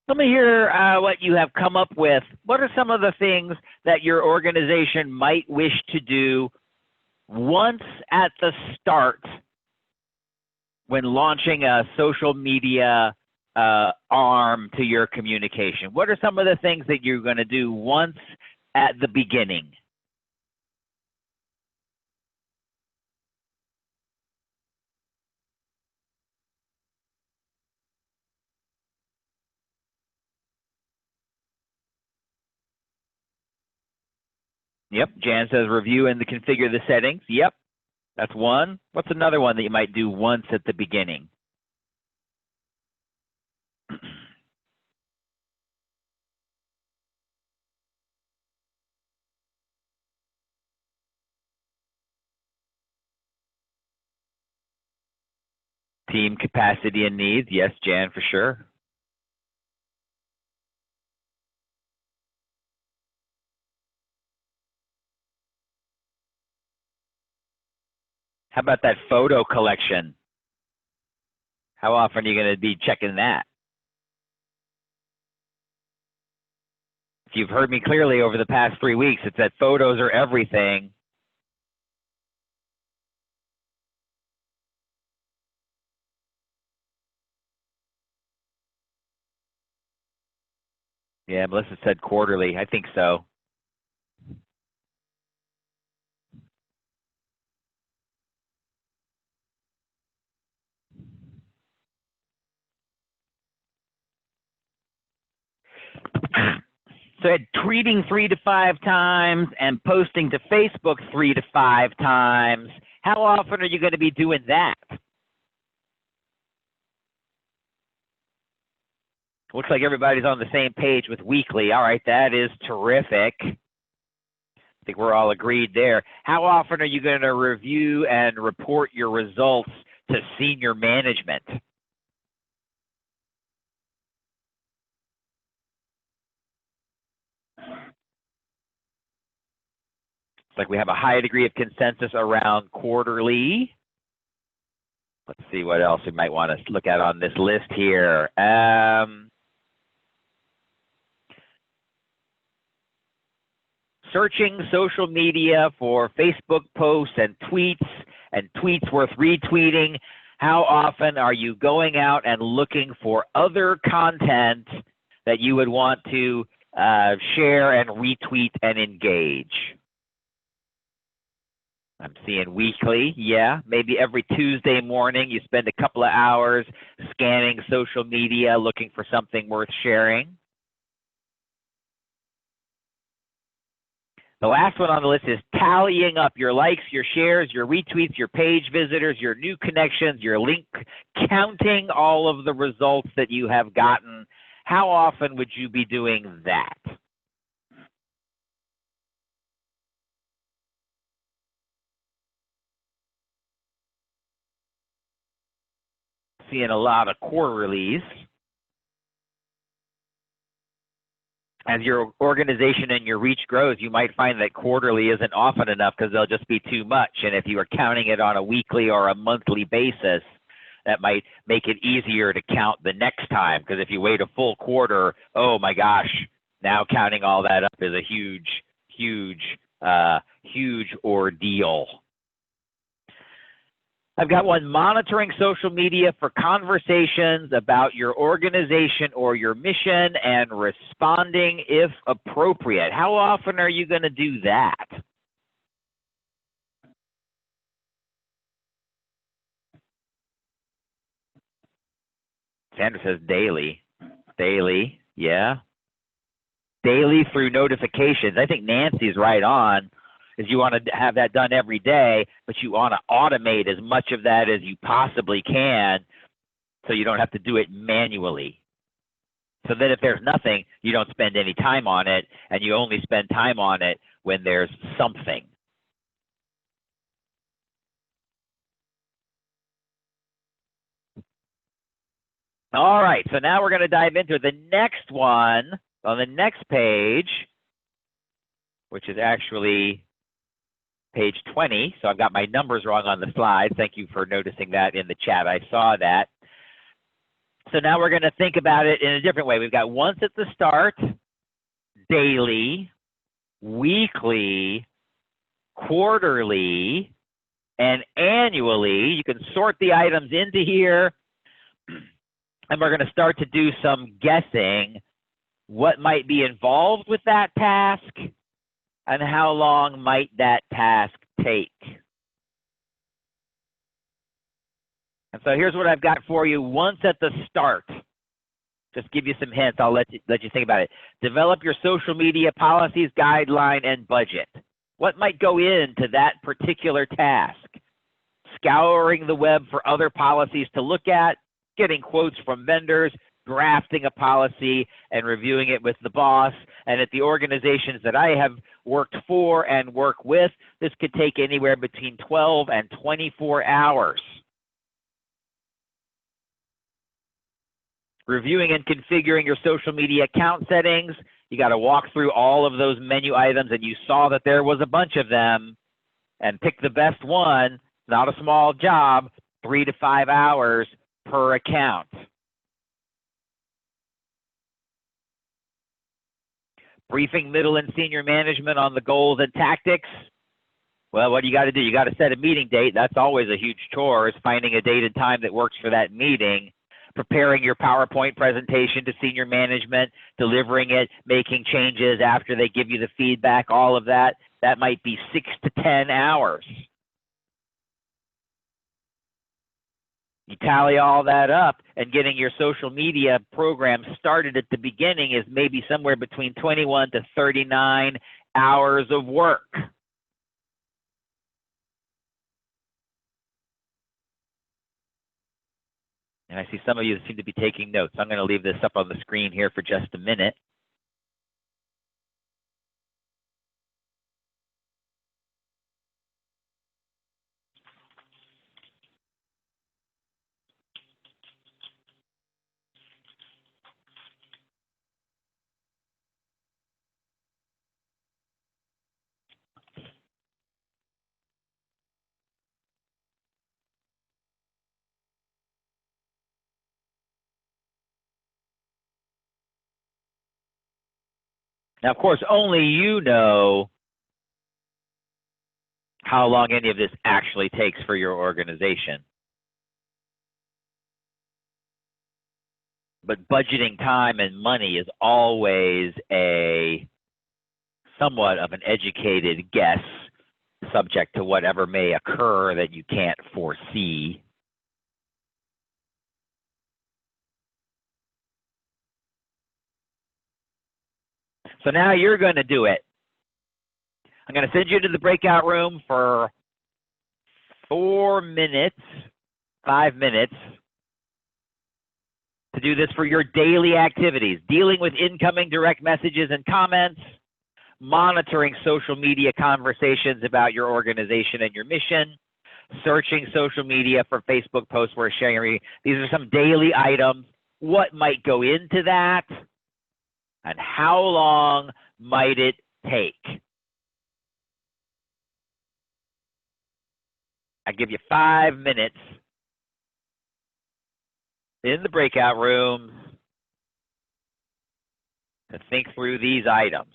Let me hear what you have come up with. What are some of the things that your organization might wish to do once at the start when launching a social media arm to your communication? What are some of the things that you're going to do once at the beginning? Yep, Jan says review and configure the settings. Yep, that's one. What's another one that you might do once at the beginning? Team capacity and needs. Yes, Jan, for sure. How about that photo collection? How often are you going to be checking that? If you've heard me clearly over the past 3 weeks, it's that photos are everything. Yeah, Melissa said quarterly. I think so. So tweeting 3 to 5 times and posting to Facebook 3 to 5 times. How often are you going to be doing that? Looks like everybody's on the same page with weekly. All right, that is terrific. I think we're all agreed there. How often are you going to review and report your results to senior management? It's like we have a high degree of consensus around quarterly. Let's see what else we might want to look at on this list here. Searching social media for Facebook posts and tweets worth retweeting. How often are you going out and looking for other content that you would want to share and retweet and engage? I'm seeing weekly, yeah. Maybe every Tuesday morning you spend a couple of hours scanning social media looking for something worth sharing. The last one on the list is tallying up your likes, your shares, your retweets, your page visitors, your new connections, your link, counting all of the results that you have gotten. How often would you be doing that? Seeing a lot of quarterlies. As your organization and your reach grows, you might find that quarterly isn't often enough because they'll just be too much. And if you are counting it on a weekly or a monthly basis, that might make it easier to count the next time. Because if you wait a full quarter, oh my gosh, now counting all that up is a huge ordeal. I've got one, monitoring social media for conversations about your organization or your mission and responding if appropriate. How often are you going to do that? Sandra says daily. Daily, yeah. Daily through notifications. I think Nancy's right on. Is you want to have that done every day, but you want to automate as much of that as you possibly can so you don't have to do it manually. So that if there's nothing, you don't spend any time on it, and you only spend time on it when there's something. All right, so now we're going to dive into the next one on the next page, which is actually page 20. So I've got my numbers wrong on the slide. Thank you for noticing that in the chat. I saw that. So now we're going to think about it in a different way. We've got once at the start, daily, weekly, quarterly, and annually. You can sort the items into here, and we're going to start to do some guessing what might be involved with that task and how long might that task take. And so here's what I've got for you once at the start. Just give you some hints. I'll let you think about it. Develop your social media policies, guideline, and budget. What might go into that particular task? Scouring the web for other policies to look at, getting quotes from vendors, drafting a policy, and reviewing it with the boss. And at the organizations that I have worked for and work with, this could take anywhere between 12 and 24 hours. Reviewing and configuring your social media account settings. You got to walk through all of those menu items, and you saw that there was a bunch of them, and pick the best one. Not a small job, 3 to 5 hours per account. Briefing middle and senior management on the goals and tactics. Well, what do you got to do? You got to set a meeting date. That's always a huge chore, is finding a date and time that works for that meeting. Preparing your PowerPoint presentation to senior management, delivering it, making changes after they give you the feedback, all of that. That might be 6 to 10 hours. You tally all that up, and getting your social media program started at the beginning is maybe somewhere between 21 to 39 hours of work. And I see some of you seem to be taking notes. I'm going to leave this up on the screen here for just a minute. Now, of course, only you know how long any of this actually takes for your organization. But budgeting time and money is always a somewhat of an educated guess, subject to whatever may occur that you can't foresee. So now you're going to do it. I'm going to send you to the breakout room for 4 minutes, 5 minutes, to do this for your daily activities, dealing with incoming direct messages and comments, monitoring social media conversations about your organization and your mission, searching social media for Facebook posts we're sharing. These are some daily items. What might go into that? And how long might it take? I give you 5 minutes in the breakout room to think through these items.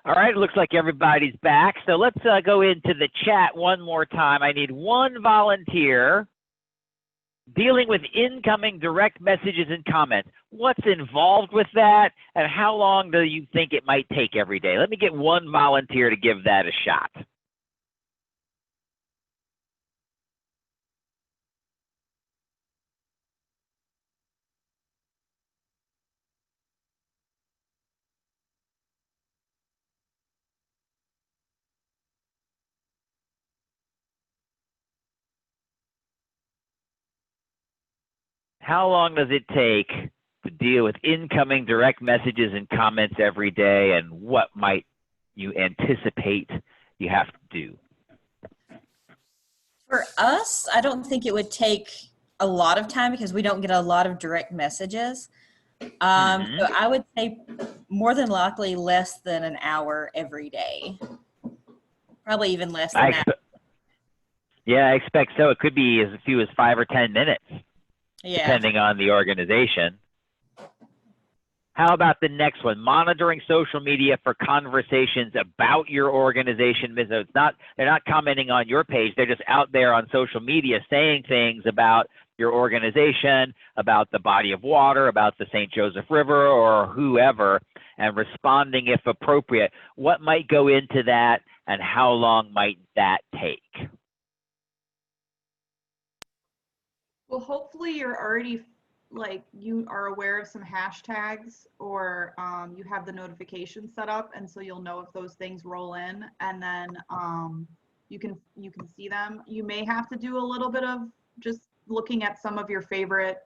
All right, it looks like everybody's back. So let's go into the chat one more time. I need one volunteer dealing with incoming direct messages and comments. What's involved with that, and how long do you think it might take every day? Let me get one volunteer to give that a shot. How long does it take to deal with incoming direct messages and comments every day, and what might you anticipate you have to do? For us, I don't think it would take a lot of time because we don't get a lot of direct messages. So I would say more than likely less than an hour every day. Probably even less than that. Yeah, I expect so. It could be as few as 5 or 10 minutes, depending on the organization. How about the next one? Monitoring social media for conversations about your organization. So it's not, they're not commenting on your page. They're just out there on social media saying things about your organization, about the body of water, about the St. Joseph River, or whoever, and responding if appropriate. What might go into that, and how long might that take? Well, hopefully you're already, like, you are aware of some hashtags, or you have the notifications set up, and so you'll know if those things roll in, and then you can see them. You may have to do a little bit of just looking at some of your favorite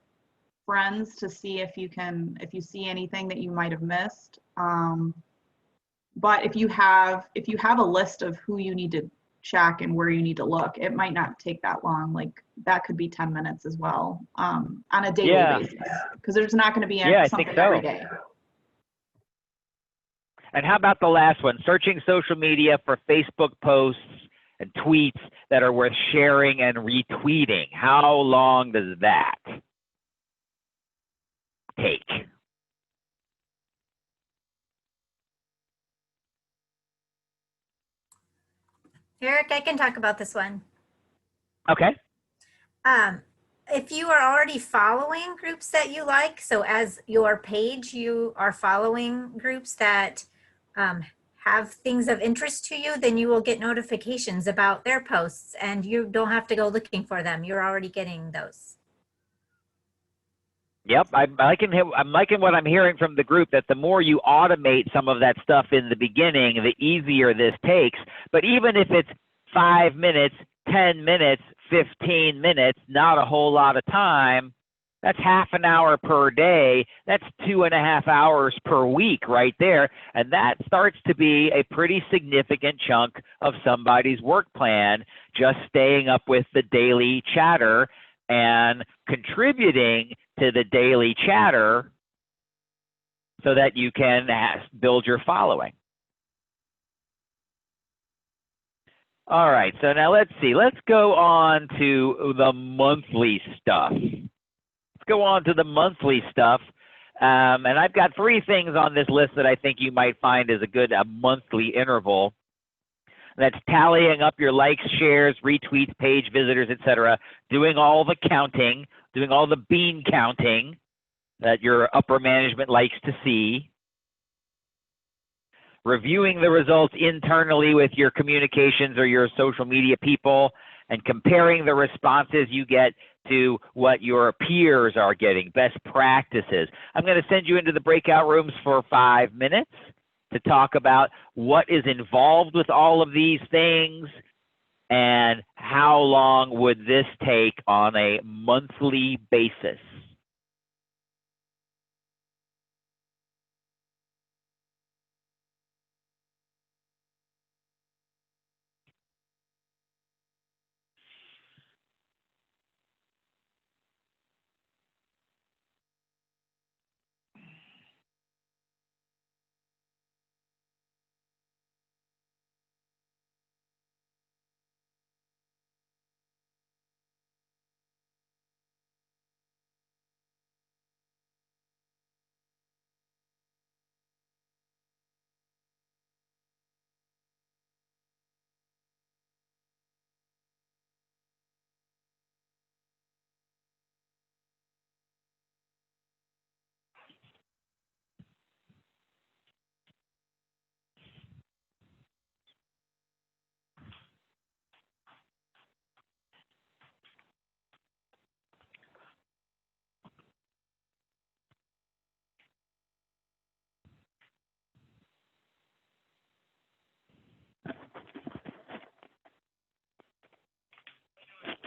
friends to see if you see anything that you might have missed. But if you have a list of who you need to check and where you need to look, it might not take that long. Like, that could be 10 minutes as well, on a daily basis, because there's not going to be something every day. And how about the last one? Searching social media for Facebook posts and tweets that are worth sharing and retweeting. How long does that take? Eric, I can talk about this one. Okay. If you are already following groups that you like, so as your page, you are following groups that have things of interest to you, then you will get notifications about their posts, and you don't have to go looking for them. You're already getting those. Yep, I'm liking what I'm hearing from the group, that the more you automate some of that stuff in the beginning, the easier this takes. But even if it's 5 minutes, 10 minutes, 15 minutes, not a whole lot of time, that's half an hour per day. That's 2.5 hours per week right there. And that starts to be a pretty significant chunk of somebody's work plan, just staying up with the daily chatter and contributing to the daily chatter so that you can build your following. All right, so now let's see. Let's go on to the monthly stuff. Let's go on to the monthly stuff. And I've got 3 things on this list that I think you might find is a good monthly interval. That's tallying up your likes, shares, retweets, page visitors, etc., doing all the counting, doing all the bean counting that your upper management likes to see, reviewing the results internally with your communications or your social media people, and comparing the responses you get to what your peers are getting, best practices. I'm going to send you into the breakout rooms for 5 minutes to talk about what is involved with all of these things and how long would this take on a monthly basis.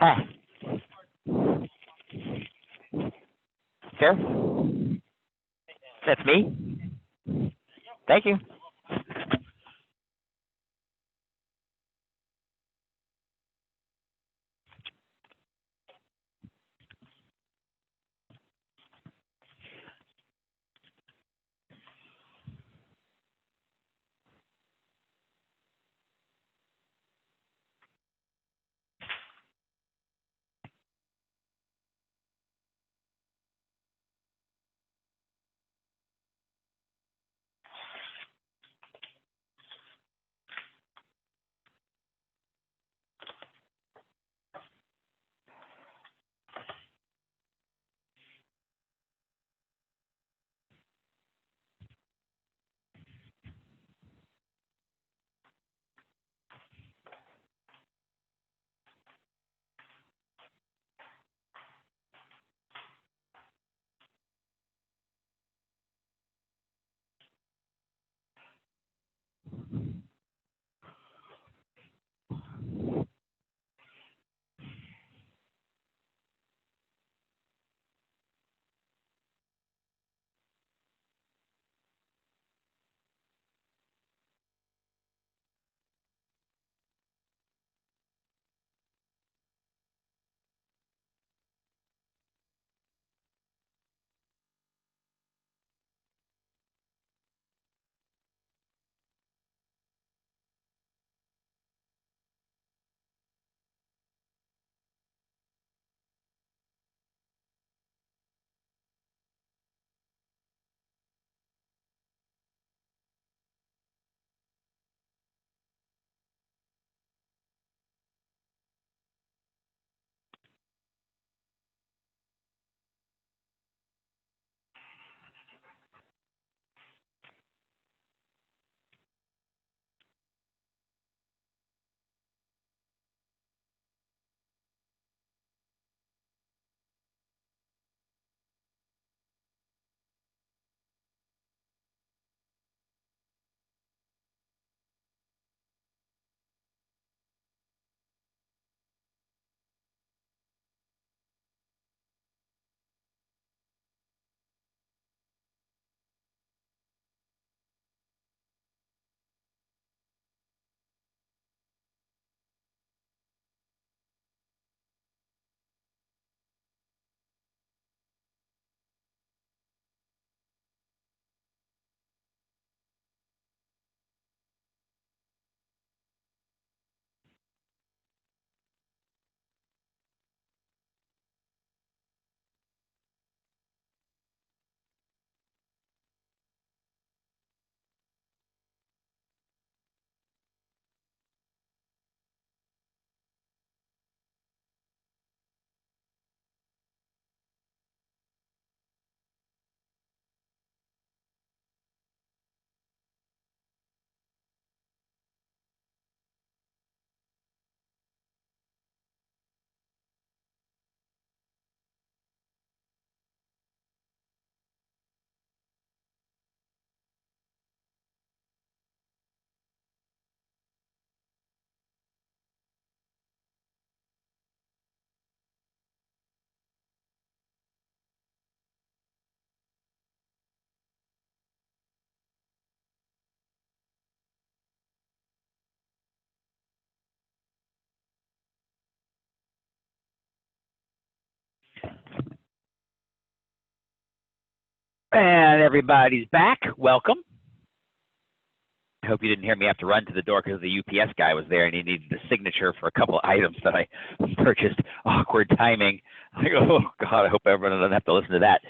Huh. Sure. That's me. Thank you. And everybody's back. Welcome. I hope you didn't hear me have to run to the door because the UPS guy was there and he needed the signature for a couple of items that I purchased. Awkward timing. I go, oh God, I hope everyone doesn't have to listen to that.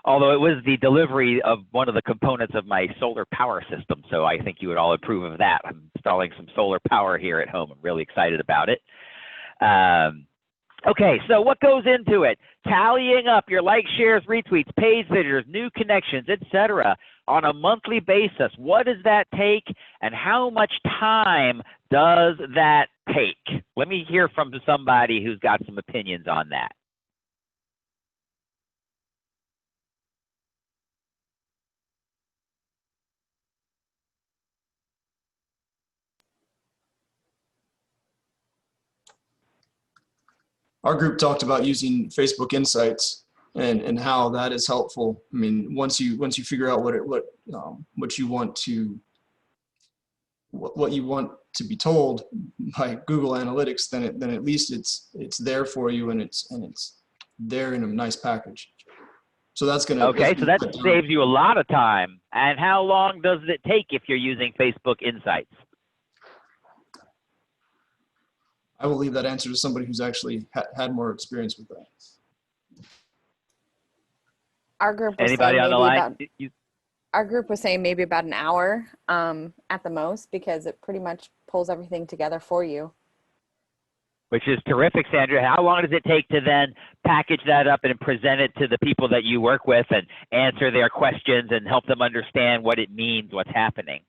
Although it was the delivery of one of the components of my solar power system, so I think you would all approve of that. I'm installing some solar power here at home. I'm really excited about it. Okay, so what goes into it? Tallying up your likes, shares, retweets, page visitors, new connections, etc. on a monthly basis. What does that take and how much time does that take? Let me hear from somebody who's got some opinions on that. our group talked about using Facebook Insights and how that is helpful. I mean, once you figure out what you want to be told by Google Analytics, then at least it's there for you, and it's there in a nice package. So that's gonna Okay, so that saves you a lot of time. And how long does it take if you're using Facebook Insights? I will leave that answer to somebody who's actually had more experience with that. Our group was Anybody saying on the maybe line? about our group was saying maybe about an hour at the most, because it pretty much pulls everything together for you. Which is terrific, Sandra. How long does it take to then package that up and present it to the people that you work with and answer their questions and help them understand what it means, what's happening?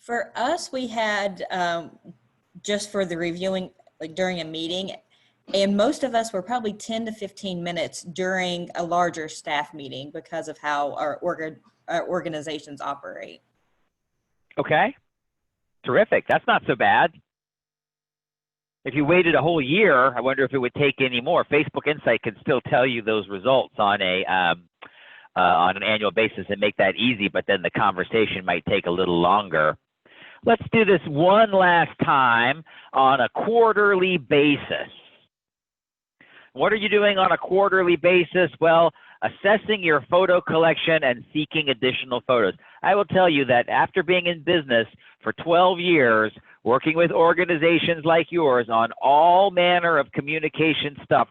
For us, we had just for the reviewing, like during a meeting, and most of us were probably 10 to 15 minutes during a larger staff meeting because of how our organizations operate. Okay, terrific. That's not so bad. If you waited a whole year, I wonder if it would take any more. Facebook Insight can still tell you those results on an annual basis and make that easy, but then the conversation might take a little longer. Let's do this one last time on a quarterly basis. What are you doing on a quarterly basis? Well, assessing your photo collection and seeking additional photos. I will tell you that after being in business for 12 years, working with organizations like yours on all manner of communication stuff,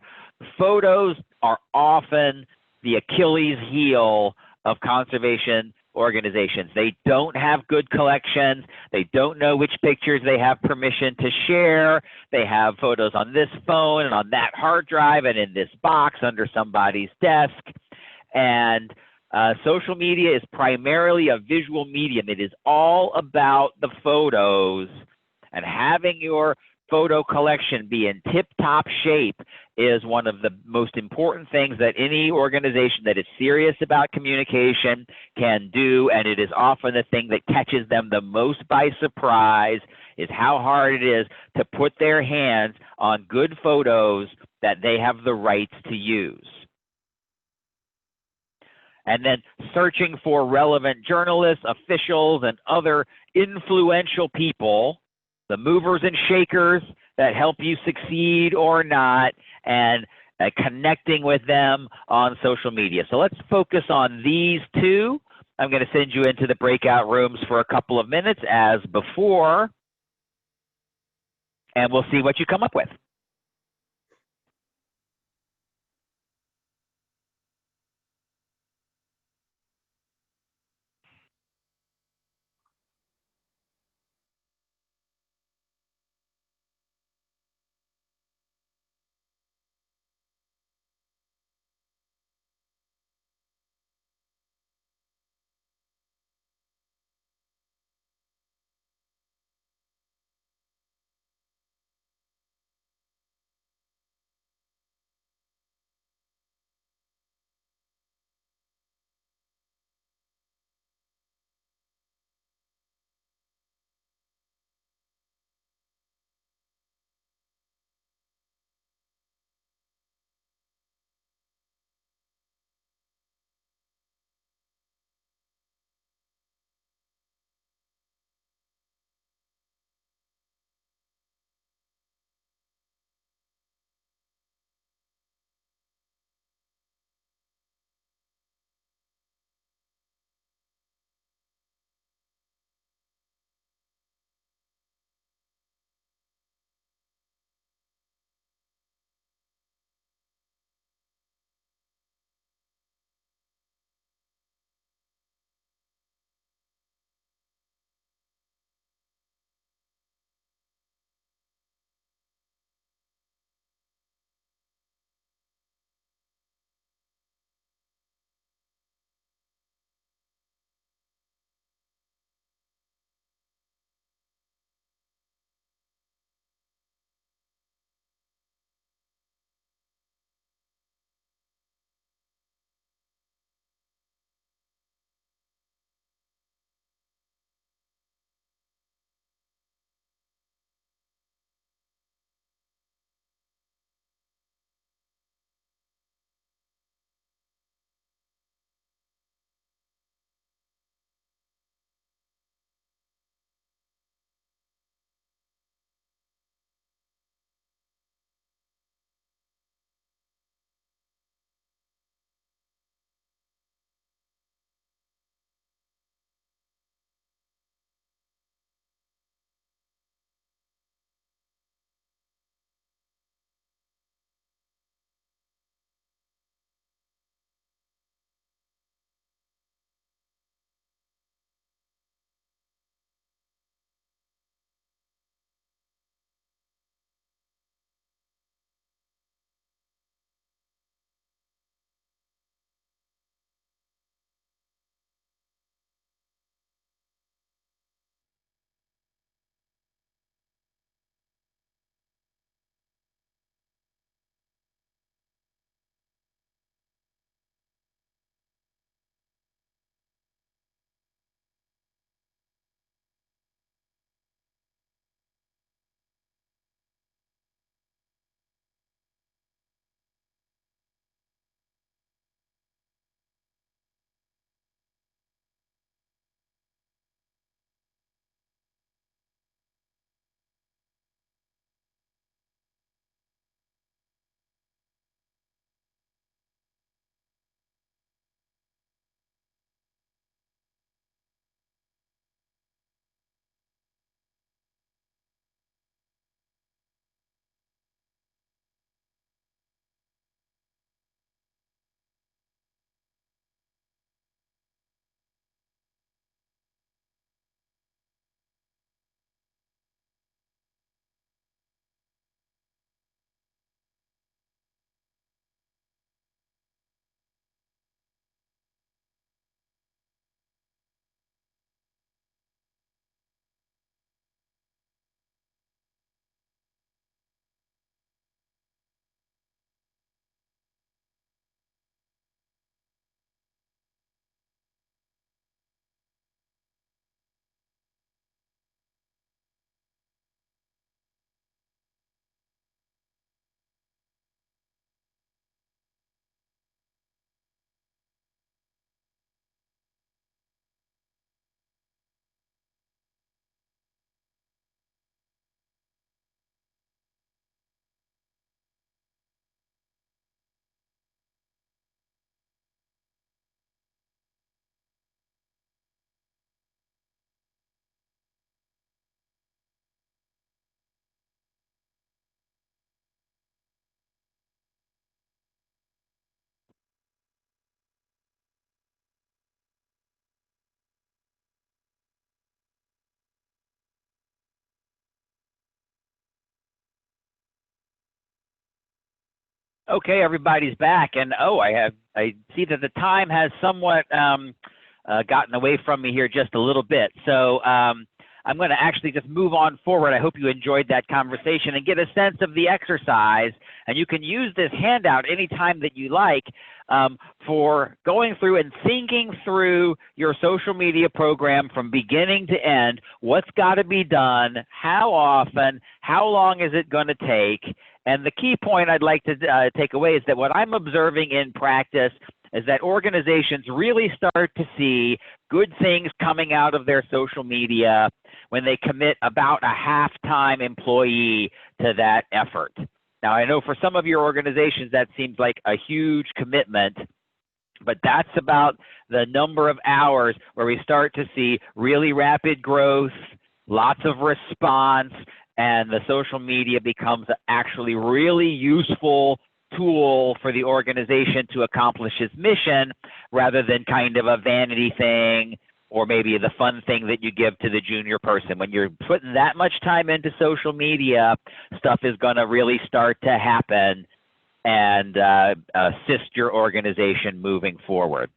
photos are often the Achilles heel of conservation organizations. They don't have good collections. They don't know which pictures they have permission to share. They have photos on this phone and on that hard drive and in this box under somebody's desk. And social media is primarily a visual medium. It is all about the photos, and having your photo collection be in tip-top shape is one of the most important things that any organization that is serious about communication can do, and it is often the thing that catches them the most by surprise, is how hard it is to put their hands on good photos that they have the rights to use. And then searching for relevant journalists, officials, and other influential people, the movers and shakers that help you succeed or not, and connecting with them on social media. So let's focus on these two. I'm going to send you into the breakout rooms for a couple of minutes as before, and we'll see what you come up with. Okay, everybody's back, and oh, I see that the time has somewhat gotten away from me here just a little bit. So I'm going to actually just move on forward. I hope you enjoyed that conversation and get a sense of the exercise. And you can use this handout anytime that you like for going through and thinking through your social media program from beginning to end. What's got to be done? How often? How long is it going to take? And the key point I'd like to take away is that what I'm observing in practice is that organizations really start to see good things coming out of their social media when they commit about a half-time employee to that effort. Now, I know for some of your organizations that seems like a huge commitment, but that's about the number of hours where we start to see really rapid growth, lots of response, and the social media becomes actually really useful tool for the organization to accomplish its mission rather than kind of a vanity thing or maybe the fun thing that you give to the junior person. When you're putting that much time into social media, stuff is going to really start to happen and assist your organization moving forward.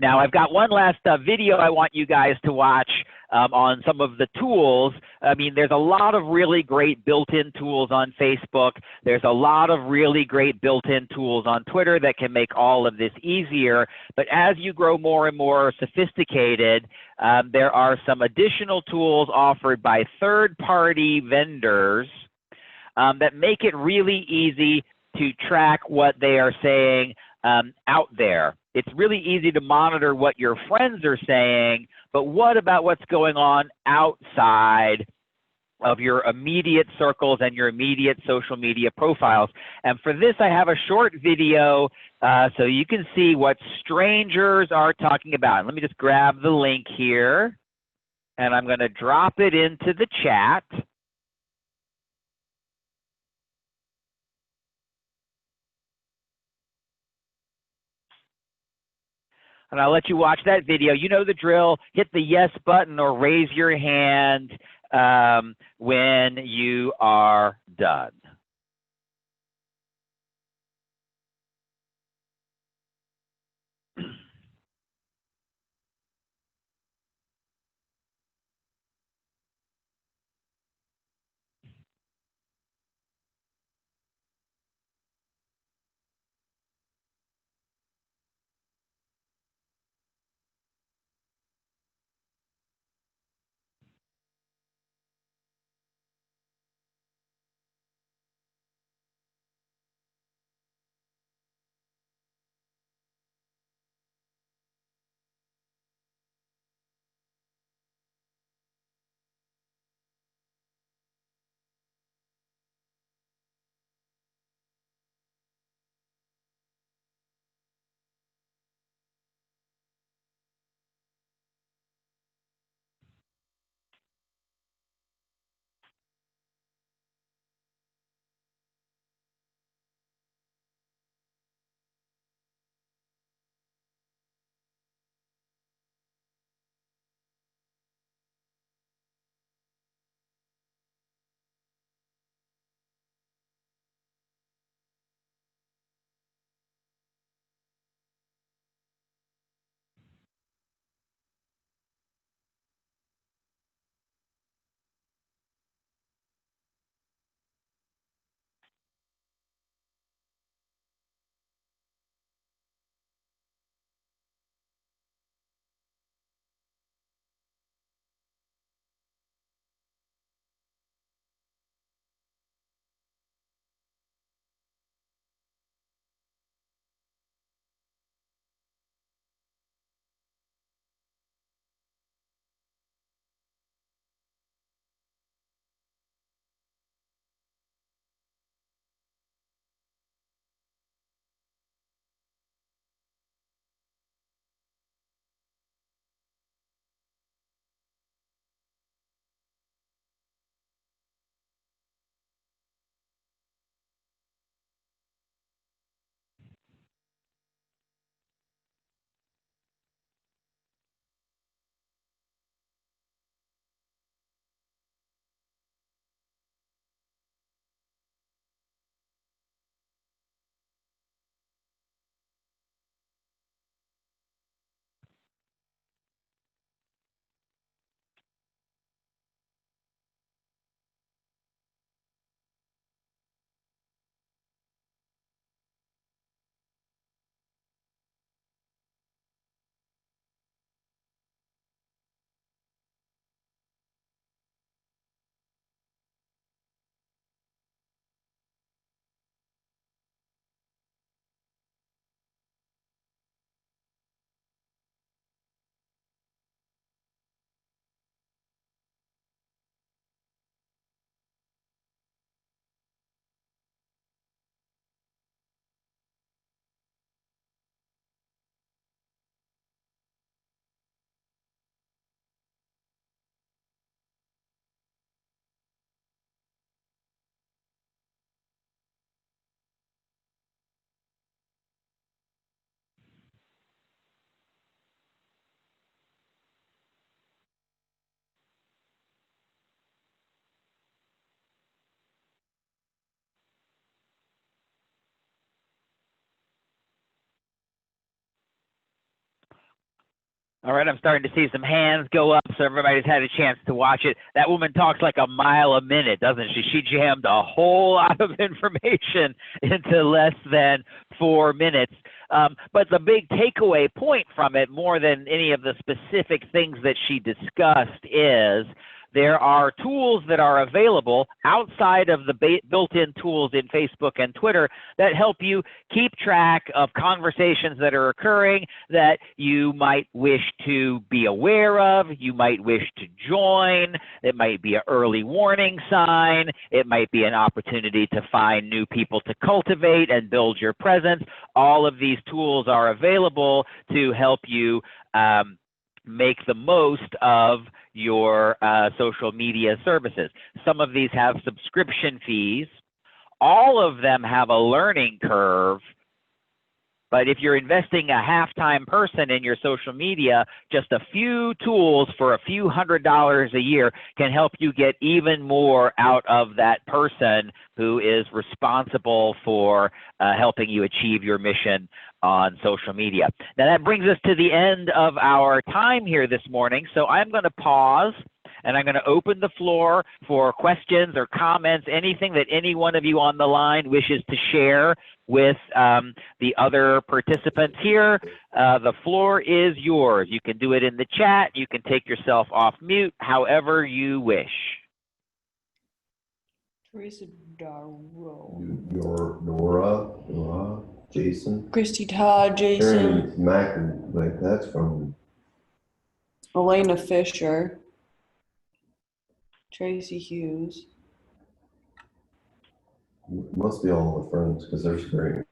Now, I've got one last video I want you guys to watch on some of the tools. I mean, there's a lot of really great built-in tools on Facebook. There's a lot of really great built-in tools on Twitter that can make all of this easier. But as you grow more and more sophisticated, there are some additional tools offered by third-party vendors that make it really easy to track what they are saying out there. It's really easy to monitor what your friends are saying, but what about what's going on outside of your immediate circles and your immediate social media profiles? And for this, I have a short video so you can see what strangers are talking about. Let me just grab the link here, and I'm going to drop it into the chat. And I'll let you watch that video. You know the drill. Hit the yes button or raise your hand when you are done. All right, I'm starting to see some hands go up, so everybody's had a chance to watch it. That woman talks like a mile a minute, doesn't she? She jammed a whole lot of information into less than 4 minutes. But the big takeaway point from it, more than any of the specific things that she discussed, is there are tools that are available outside of the built-in tools in Facebook and Twitter that help you keep track of conversations that are occurring that you might wish to be aware of, you might wish to join. It might be an early warning sign. It might be an opportunity to find new people to cultivate and build your presence. All of these tools are available to help you make the most of your social media services. Some of these have subscription fees. All of them have a learning curve. But if you're investing a half-time person in your social media, just a few tools for a few $100s a year can help you get even more out of that person who is responsible for helping you achieve your mission on social media. Now that brings us to the end of our time here this morning. So I'm going to pause and I'm going to open the floor for questions or comments, anything that any one of you on the line wishes to share with the other participants here. The floor is yours. You can do it in the chat. You can take yourself off mute, however you wish. Teresa Darrow. Nora, Jason. Christy Todd, Jason. Aaron Mack, like that's from Elena Fisher. Tracy Hughes. must be all the friends because they're great.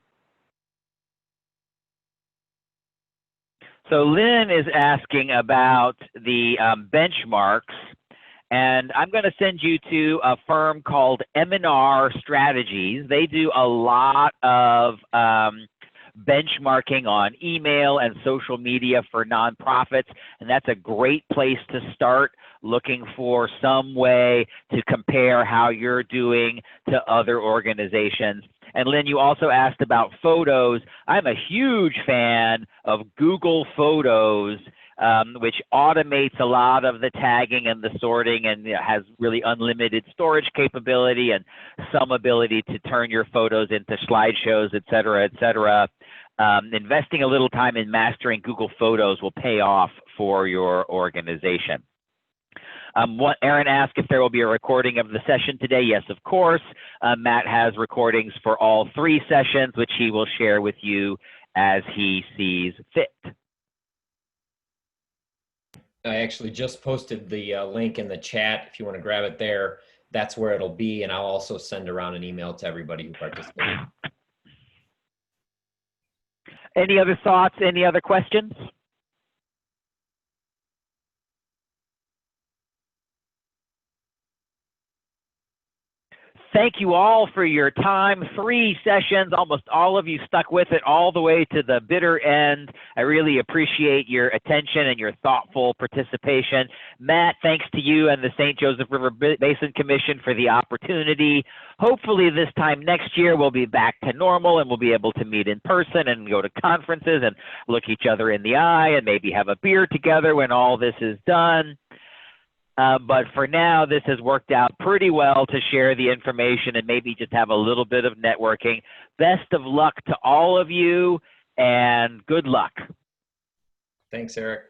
So Lynn is asking about the benchmarks, and I'm going to send you to a firm called M&R Strategies. They do a lot of benchmarking on email and social media for nonprofits, and that's a great place to start looking for some way to compare how you're doing to other organizations. And Lynn, you also asked about photos. I'm a huge fan of Google Photos, which automates a lot of the tagging and the sorting and has really unlimited storage capability and some ability to turn your photos into slideshows, et cetera, et cetera. Investing a little time in mastering Google Photos will pay off for your organization. Aaron asked if there will be a recording of the session today. Yes, of course. Matt has recordings for all 3 sessions, which he will share with you as he sees fit. I actually just posted the link in the chat. If you want to grab it there, that's where it'll be. And I'll also send around an email to everybody who participated. Any other thoughts? Any other questions? Thank you all for your time. 3 sessions, almost all of you stuck with it all the way to the bitter end. I really appreciate your attention and your thoughtful participation. Matt, thanks to you and the St. Joseph River Basin Commission for the opportunity. Hopefully this time next year we'll be back to normal and we'll be able to meet in person and go to conferences and look each other in the eye and maybe have a beer together when all this is done. But for now, this has worked out pretty well to share the information and maybe just have a little bit of networking. Best of luck to all of you and good luck. Thanks, Eric.